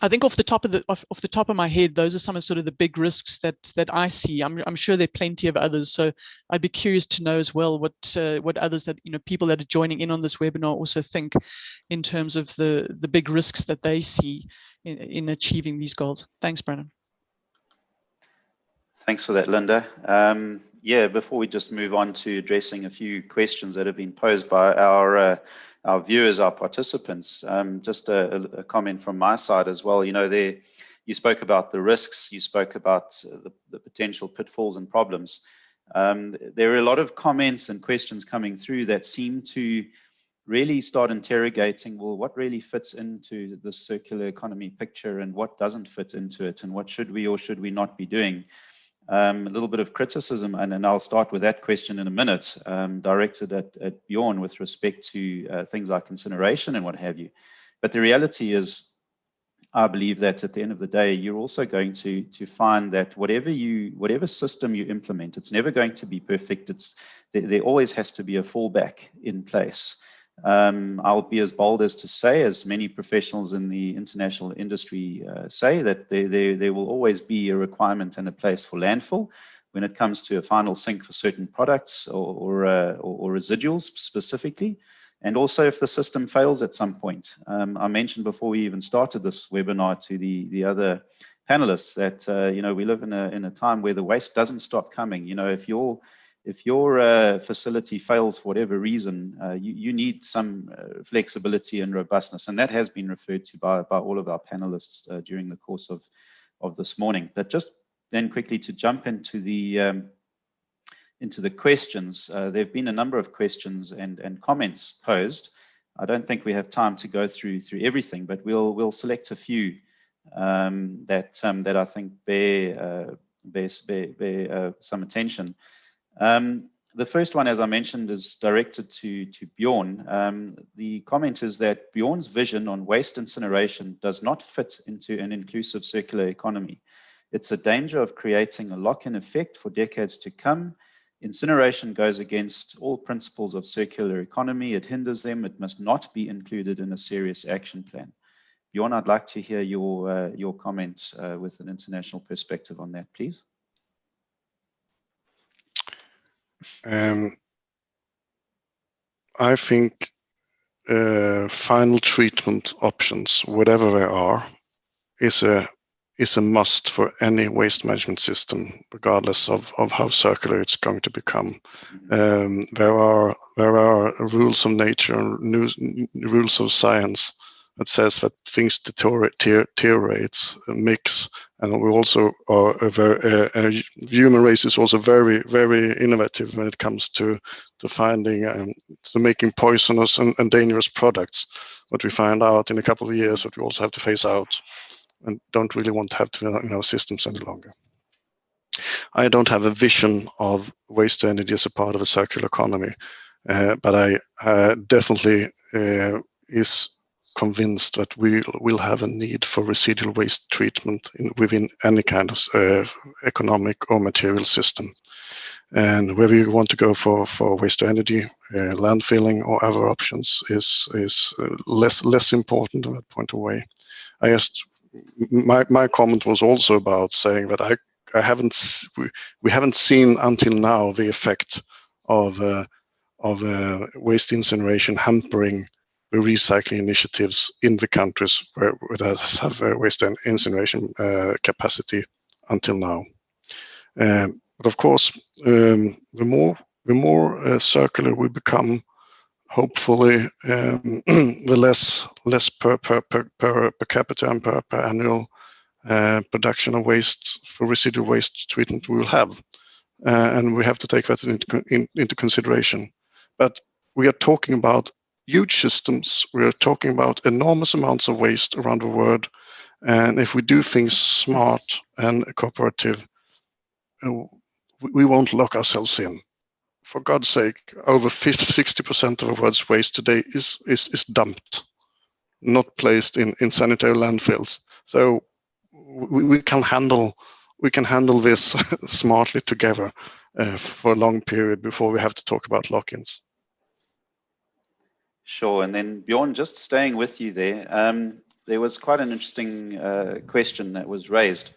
I think off the top of my head, those are some of sort of the big risks that I see. I'm sure there are plenty of others. So I'd be curious to know as well what others that, people that are joining in on this webinar also think in terms of the big risks that they see in achieving these goals. Thanks, Brandon. Thanks for that, Linda. Before we just move on to addressing a few questions that have been posed by our viewers, our participants, just a comment from my side as well. You spoke about the risks, you spoke about the potential pitfalls and problems. There are a lot of comments and questions coming through that seem to really start interrogating, well, what really fits into the circular economy picture and what doesn't fit into it, and what should we or should we not be doing? A little bit of criticism, and I'll start with that question in a minute, directed at Bjorn with respect to things like incineration and what have you. But the reality is, I believe that at the end of the day, you're also going to find that whatever system you implement, it's never going to be perfect. There always has to be a fallback in place. I'll be as bold as to say, as many professionals in the international industry say, that there will always be a requirement and a place for landfill when it comes to a final sink for certain products or residuals specifically. And also if the system fails at some point. I mentioned before we even started this webinar to the other panelists that we live in a time where the waste doesn't stop coming. If your if your facility fails for whatever reason, you need some flexibility and robustness, and that has been referred to by all of our panelists during the course of this morning. But just then quickly to jump into the questions, there have been a number of questions and comments posed. I don't think we have time to go through everything, but we'll select a few that I think bear some attention. The first one, as I mentioned, is directed to Bjorn. The comment is that Bjorn's vision on waste incineration does not fit into an inclusive circular economy. It's a danger of creating a lock-in effect for decades to come. Incineration goes against all principles of circular economy. It hinders them. It must not be included in a serious action plan. Bjorn, I'd like to hear your comments with an international perspective on that, please. I think final treatment options, whatever they are, is a must for any waste management system, regardless of how circular it's going to become. There are rules of nature and rules of science that says that things deteriorate, mix, and we also are human race is also very, very innovative when it comes to finding to making poisonous and dangerous products. What we find out in a couple of years, what we also have to phase out, and don't really want to have to in our systems any longer. I don't have a vision of waste to energy as a part of a circular economy, but I definitely is convinced that we will have a need for residual waste treatment within any kind of economic or material system. And whether you want to go for waste to energy, landfilling, or other options is less important in that point of way. I just my comment was also about saying that we haven't seen until now the effect of waste incineration hampering the recycling initiatives in the countries where that have waste and incineration capacity until now. But of course, the more circular we become, hopefully, the less per capita and per annual production of waste for residual waste treatment we will have, and we have to take that into consideration. But we are talking about huge systems. We are talking about enormous amounts of waste around the world, and if we do things smart and cooperative, we won't lock ourselves in. For God's sake, over 60% of the world's waste today is dumped, not placed in sanitary landfills. So we can handle this smartly together for a long period before we have to talk about lock-ins. Sure, and then Bjorn, just staying with you there was quite an interesting question that was raised.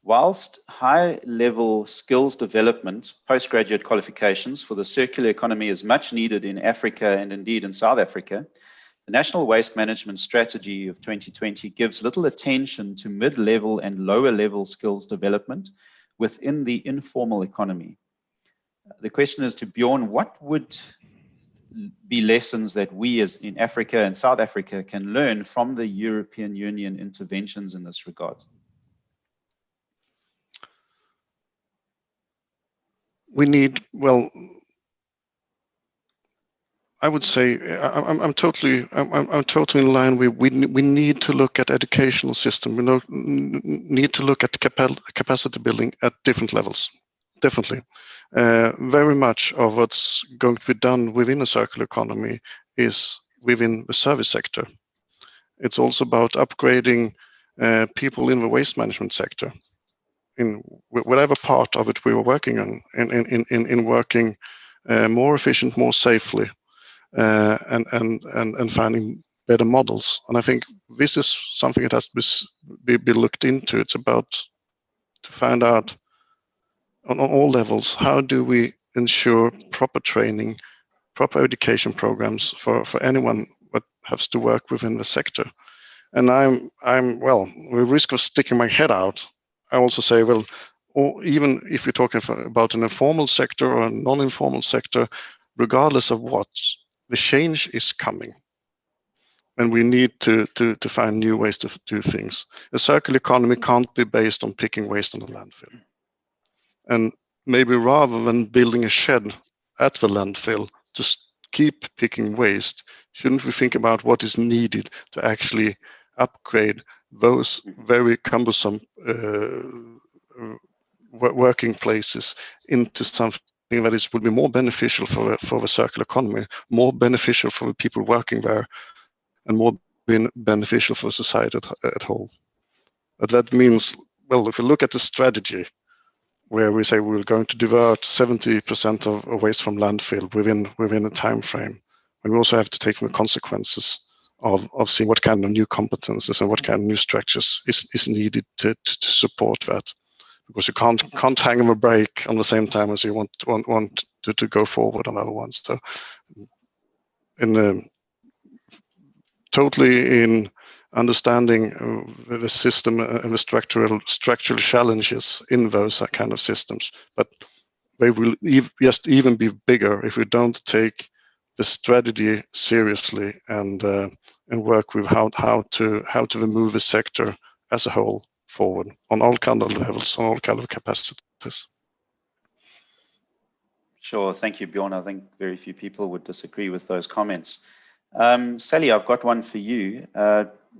Whilst high-level skills development, postgraduate qualifications for the circular economy is much needed in Africa and indeed in South Africa, the National Waste Management Strategy of 2020 gives little attention to mid-level and lower-level skills development within the informal economy. The question is to Bjorn, what would be lessons that we as in Africa and South Africa can learn from the European Union interventions in this regard? We need, well, I would say I'm totally in line with we need to look at educational system. We need to look at capacity building at different levels. Definitely, very much of what's going to be done within a circular economy is within the service sector. It's also about upgrading people in the waste management sector, in whatever part of it we were working on, in working more efficient, more safely, and finding better models. And I think this is something that has to be looked into. It's about to find out on all levels, how do we ensure proper training, proper education programs for anyone that has to work within the sector. And I'm well, with risk of sticking my head out, I also say, well, or even if you're talking about an informal sector or a non-informal sector, regardless of what, the change is coming. And we need to find new ways to do things. A circular economy can't be based on picking waste on the landfill. And maybe rather than building a shed at the landfill to keep picking waste, shouldn't we think about what is needed to actually upgrade those very cumbersome working places into something that would be more beneficial for the circular economy, more beneficial for the people working there, and more beneficial for society at whole. But that means, well, if we look at the strategy, where we say we're going to divert 70% of waste from landfill within a time frame, and we also have to take the consequences of seeing what kind of new competences and what kind of new structures is needed to support that, because you can't hang them a brake on the same time as you want to go forward on other ones. So, totally in understanding the system and the structural challenges in those kind of systems, but they will just even be bigger if we don't take the strategy seriously and work with how to move the sector as a whole forward on all kind of levels, on all kind of capacities. Sure, thank you, Bjorn. I think very few people would disagree with those comments. Sally, I've got one for you.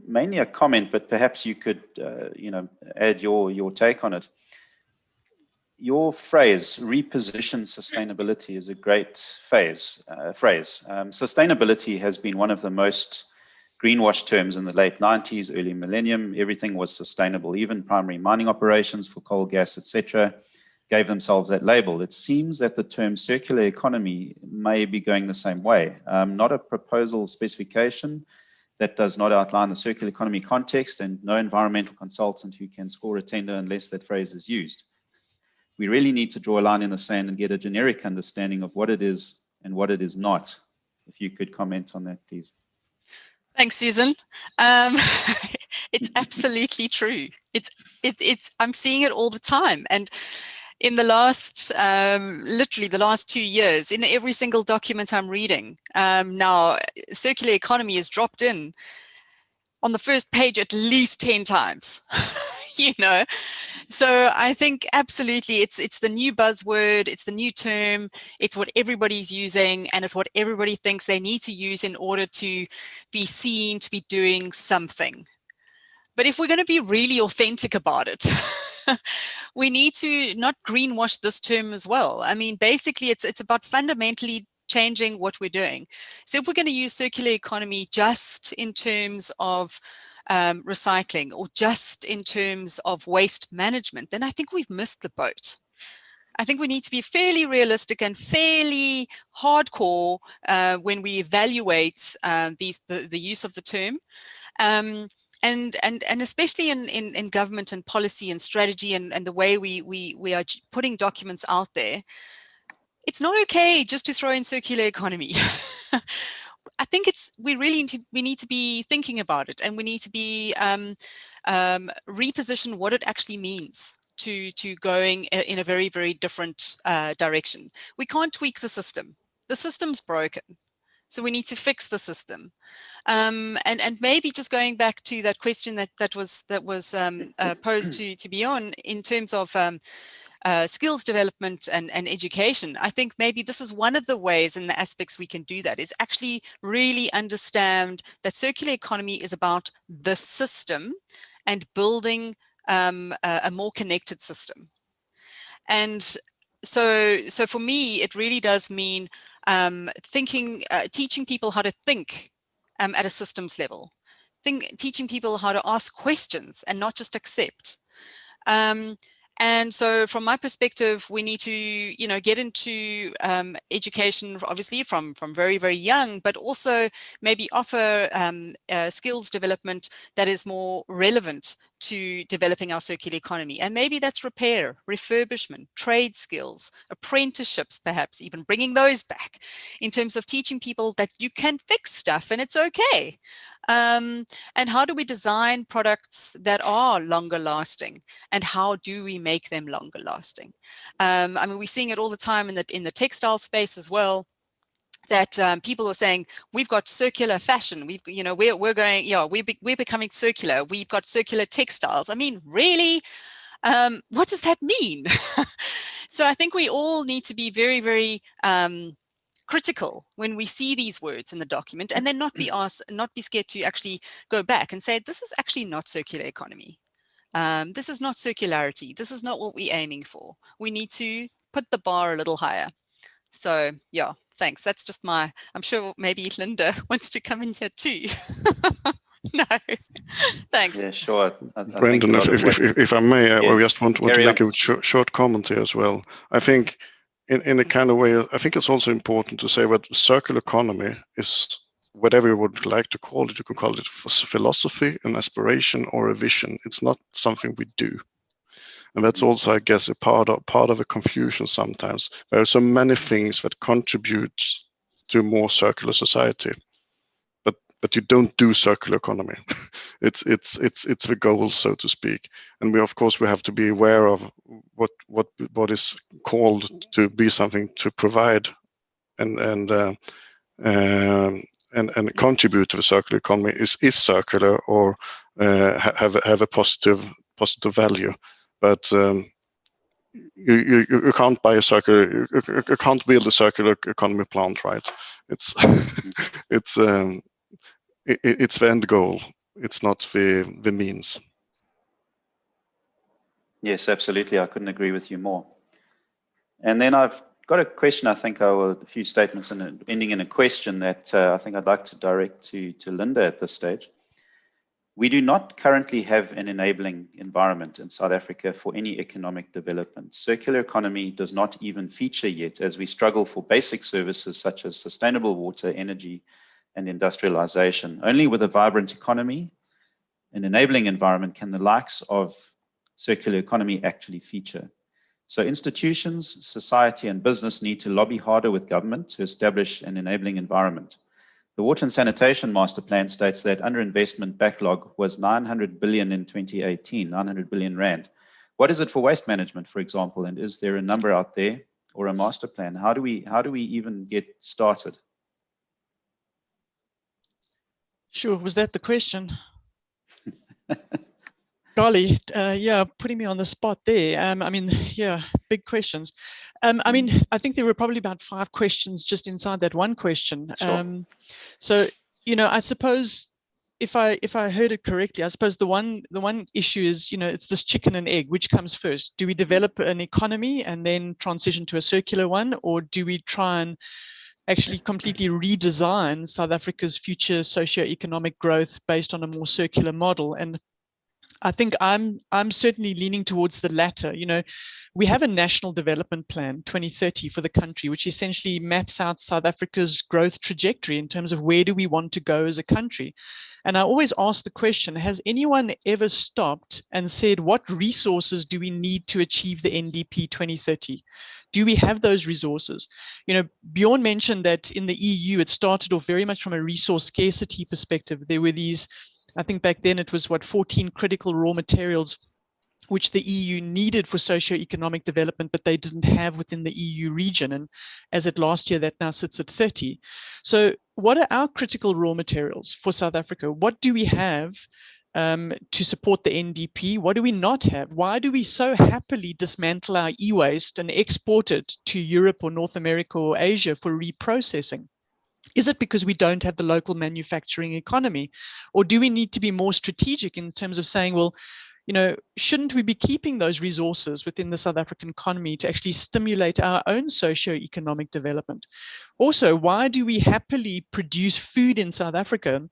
Mainly a comment, but perhaps you could, add your take on it. Your phrase, reposition sustainability, is a great phrase. Sustainability has been one of the most greenwashed terms in the late 90s, early millennium. Everything was sustainable, even primary mining operations for coal, gas, etc., gave themselves that label. It seems that the term circular economy may be going the same way. Not a proposal specification that does not outline the circular economy context, and no environmental consultant who can score a tender unless that phrase is used. We really need to draw a line in the sand and get a generic understanding of what it is and what it is not. If you could comment on that, please. Thanks, Susan. It's absolutely true. I'm seeing it all the time. And in the last, literally the last 2 years, in every single document I'm reading, now circular economy is dropped in on the first page at least 10 times. So I think absolutely it's the new buzzword, it's the new term, it's what everybody's using, and it's what everybody thinks they need to use in order to be seen to be doing something. But if we're going to be really authentic about it, we need to not greenwash this term as well. I mean, basically it's about fundamentally changing what we're doing. So if we're going to use circular economy just in terms of recycling or just in terms of waste management, then I think we've missed the boat. I think we need to be fairly realistic and fairly hardcore when we evaluate the use of the term. And especially in government and policy and strategy and the way we are putting documents out there, it's not okay just to throw in circular economy. I think we need to be thinking about it, and we need to be reposition what it actually means to going in a very, very different direction. We can't tweak the system. The system's broken. So we need to fix the system. And maybe just going back to that question that was posed to Bjorn in terms of skills development and education. I think maybe this is one of the ways and the aspects we can do that is actually really understand that circular economy is about the system and building a more connected system. And so for me, it really does mean teaching people how to think at a systems level, teaching people how to ask questions and not just accept. And so from my perspective, we need to, get into education, obviously from very, very young, but also maybe offer skills development that is more relevant to developing our circular economy. And maybe that's repair, refurbishment, trade skills, apprenticeships, perhaps even bringing those back in terms of teaching people that you can fix stuff and it's okay. And how do we design products that are longer lasting, and how do we make them longer lasting? I mean, we're seeing it all the time in the textile space as well, that people are saying, we've got circular fashion, we're going, we're becoming circular, we've got circular textiles. I mean, really, what does that mean? So I think we all need to be very, very critical when we see these words in the document, and then not be scared to actually go back and say, this is actually not circular economy. This is not circularity. This is not what we're aiming for. We need to put the bar a little higher. So yeah, thanks. That's just I'm sure maybe Linda wants to come in here too. No, thanks. Yeah, sure. Brendan, if I may, I just want to make a short comment here as well. I think in a kind of way, I think it's also important to say that circular economy is whatever you would like to call it. You can call it philosophy, an aspiration, or a vision. It's not something we do. And that's also, I guess, a part of a confusion sometimes. There are so many things that contribute to a more circular society, but you don't do circular economy. it's the goal, so to speak. And we have to be aware of what is called to be something to provide and contribute to the circular economy is circular or have a positive value. But you can't buy a circular. You can't build a circular economy plant, right? It's it's the end goal. It's not the means. Yes, absolutely. I couldn't agree with you more. And then I've got a question. I think a few statements and ending in a question that I think I'd like to direct to Linda at this stage. We do not currently have an enabling environment in South Africa for any economic development. Circular economy does not even feature yet, as we struggle for basic services such as sustainable water, energy, and industrialization. Only with a vibrant economy, an enabling environment, can the likes of circular economy actually feature. So institutions, society, and business need to lobby harder with government to establish an enabling environment. The Water and Sanitation Master Plan states that underinvestment backlog was 900 billion in 2018, 900 billion rand. What is it for waste management, for example? And is there a number out there or a master plan? How do we even get started? Sure, was that the question? Golly, yeah, putting me on the spot there. I mean, yeah, big questions. I mean, I think there were probably about 5 questions just inside that one question. Sure. So, I suppose if I heard it correctly, I suppose the one issue is, it's this chicken and egg, which comes first? Do we develop an economy and then transition to a circular one, or do we try and actually completely redesign South Africa's future socio-economic growth based on a more circular model? And I think I'm certainly leaning towards the latter. We have a national development plan 2030 for the country, which essentially maps out South Africa's growth trajectory in terms of where do we want to go as a country. And I always ask the question, has anyone ever stopped and said, what resources do we need to achieve the NDP 2030? Do we have those resources? Bjorn mentioned that in the EU, it started off very much from a resource scarcity perspective. There were these, I think back then it was 14 critical raw materials which the EU needed for socio-economic development, but they didn't have within the EU region. And as at last year, that now sits at 30. So what are our critical raw materials for South Africa? What do we have to support the NDP? What do we not have? Why do we so happily dismantle our e-waste and export it to Europe or North America or Asia for reprocessing? Is it because we don't have the local manufacturing economy? Or do we need to be more strategic in terms of saying, well, shouldn't we be keeping those resources within the South African economy to actually stimulate our own socio-economic development? Also, why do we happily produce food in South Africa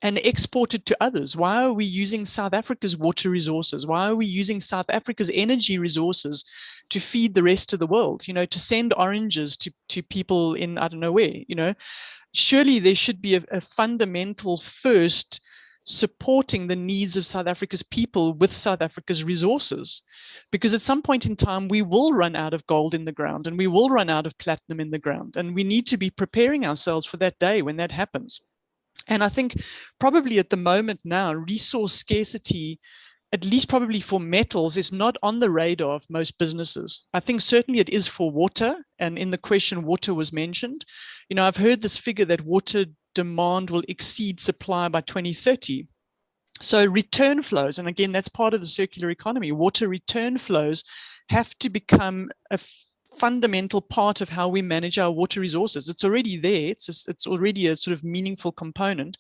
and export it to others? Why are we using South Africa's water resources? Why are we using South Africa's energy resources to feed the rest of the world? To send oranges to people in, I don't know where, surely there should be a fundamental first supporting the needs of South Africa's people with South Africa's resources. Because at some point in time, we will run out of gold in the ground and we will run out of platinum in the ground. And we need to be preparing ourselves for that day when that happens. And I think probably at the moment now, resource scarcity, at least probably for metals, is not on the radar of most businesses. I think certainly it is for water. And in the question, water was mentioned. You know, I've heard this figure that water demand will exceed supply by 2030. So return flows, and again, that's part of the circular economy. Water return flows have to become a fundamental part of how we manage our water resources. It's already there. It's already a sort of meaningful component.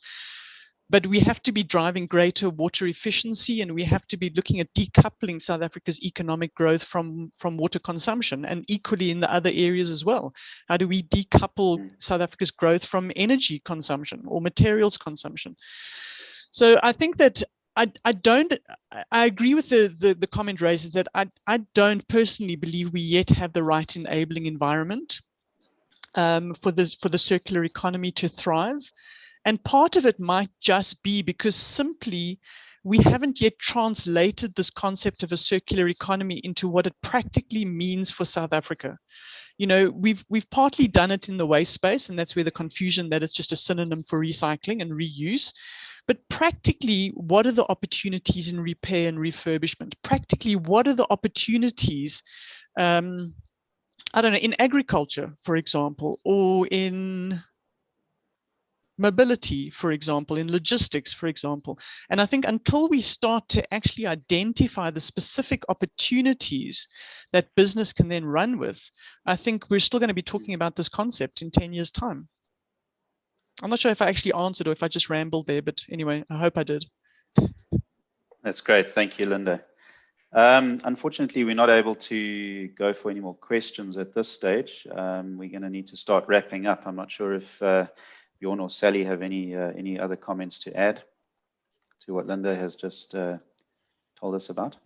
But we have to be driving greater water efficiency, and we have to be looking at decoupling South Africa's economic growth from water consumption, and equally in the other areas as well. How do we decouple South Africa's growth from energy consumption or materials consumption? So I think that I agree with the comment raised that I don't personally believe we yet have the right enabling environment for the circular economy to thrive. And part of it might just be because simply we haven't yet translated this concept of a circular economy into what it practically means for South Africa. You know, we've partly done it in the waste space, and that's where the confusion that it's just a synonym for recycling and reuse. But practically, what are the opportunities in repair and refurbishment? Practically, what are the opportunities, I don't know, in agriculture, for example, or in mobility, for example, in logistics, for example. And I think until we start to actually identify the specific opportunities that business can then run with, I think we're still going to be talking about this concept in 10 years' time. I'm not sure if I actually answered or if I just rambled there, but anyway, I hope I did. That's great. Thank you, Linda. Unfortunately, we're not able to go for any more questions at this stage. We're going to need to start wrapping up. I'm not sure if Bjorn or Sally have any other comments to add to what Linda has just told us about.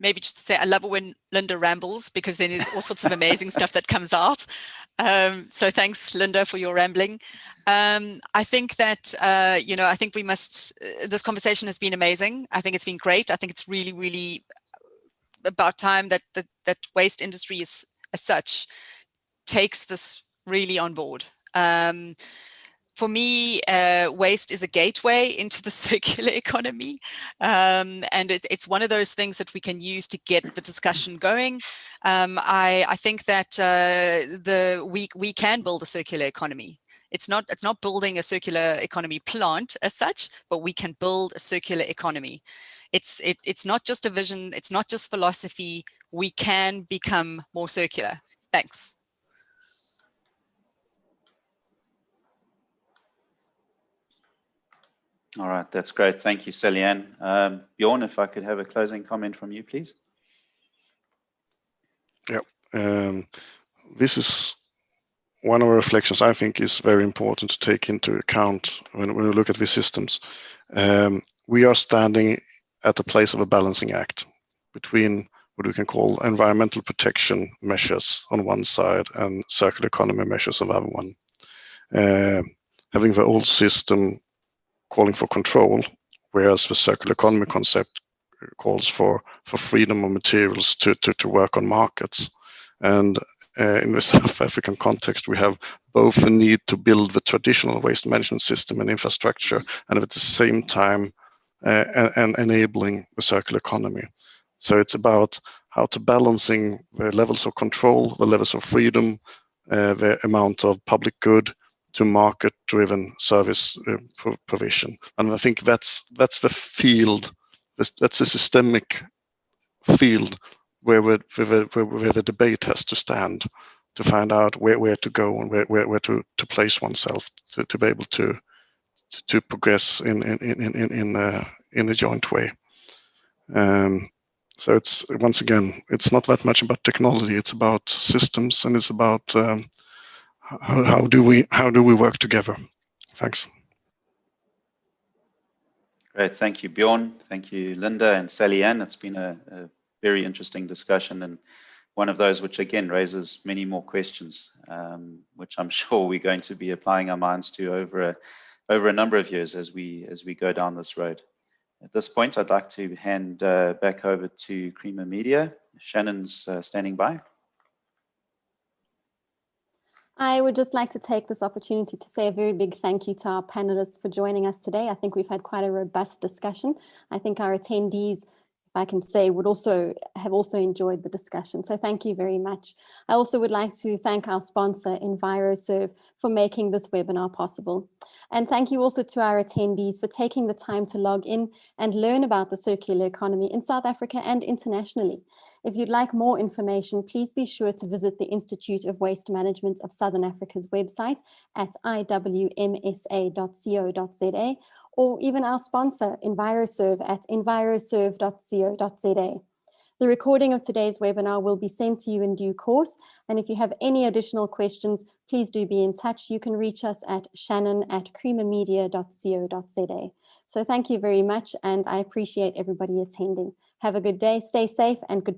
Maybe just to say, I love it when Linda rambles, because then there's all sorts of amazing stuff that comes out. So thanks, Linda, for your rambling. I think that, you know, I think we must, this conversation has been amazing. I think it's been great. I think it's really, really about time that that waste industry is, as such, takes this really on board. For me, waste is a gateway into the circular economy, and it's one of those things that we can use to get the discussion going. I think that we can build a circular economy. It's not building a circular economy plant as such, but we can build a circular economy. It's not just a vision. It's not just philosophy. We can become more circular. Thanks. All right, that's great. Thank you, Sally-Ann. Bjorn, if I could have a closing comment from you, please. Yeah, this is one of the reflections I think is very important to take into account when we look at these systems. We are standing at the place of a balancing act between what we can call environmental protection measures on one side and circular economy measures on the other one. Having the old system calling for control, whereas the circular economy concept calls for freedom of materials to work on markets. And in the South African context, we have both a need to build the traditional waste management system and infrastructure, and at the same time and enabling the circular economy. So it's about how to balancing the levels of control, the levels of freedom, the amount of public good to market-driven service provision. And I think that's the field, that's the systemic field where the debate has to stand to find out where to go and where to place oneself to be able to progress in a joint way. So it's, once again, it's not that much about technology, it's about systems, and it's about how do we work together. Thanks. Great, thank you, Bjorn. Thank you, Linda and Sally-Ann. It's been a very interesting discussion, and one of those which again raises many more questions, which I'm sure we're going to be applying our minds to over over a number of years as we go down this road. At this point, I'd like to hand back over to Creamer Media. Shannon's standing by. I would just like to take this opportunity to say a very big thank you to our panelists for joining us today. I think we've had quite a robust discussion. I think our attendees, if I can say, have also enjoyed the discussion. So thank you very much. I also would like to thank our sponsor, EnviroServe, for making this webinar possible. And thank you also to our attendees for taking the time to log in and learn about the circular economy in South Africa and internationally. If you'd like more information, please be sure to visit the Institute of Waste Management of Southern Africa's website at iwmsa.co.za, or even our sponsor, EnviroServe, at enviroserve.co.za. The recording of today's webinar will be sent to you in due course, and if you have any additional questions, please do be in touch. You can reach us at shannon@creamermedia.co.za. So thank you very much, and I appreciate everybody attending. Have a good day, stay safe, and good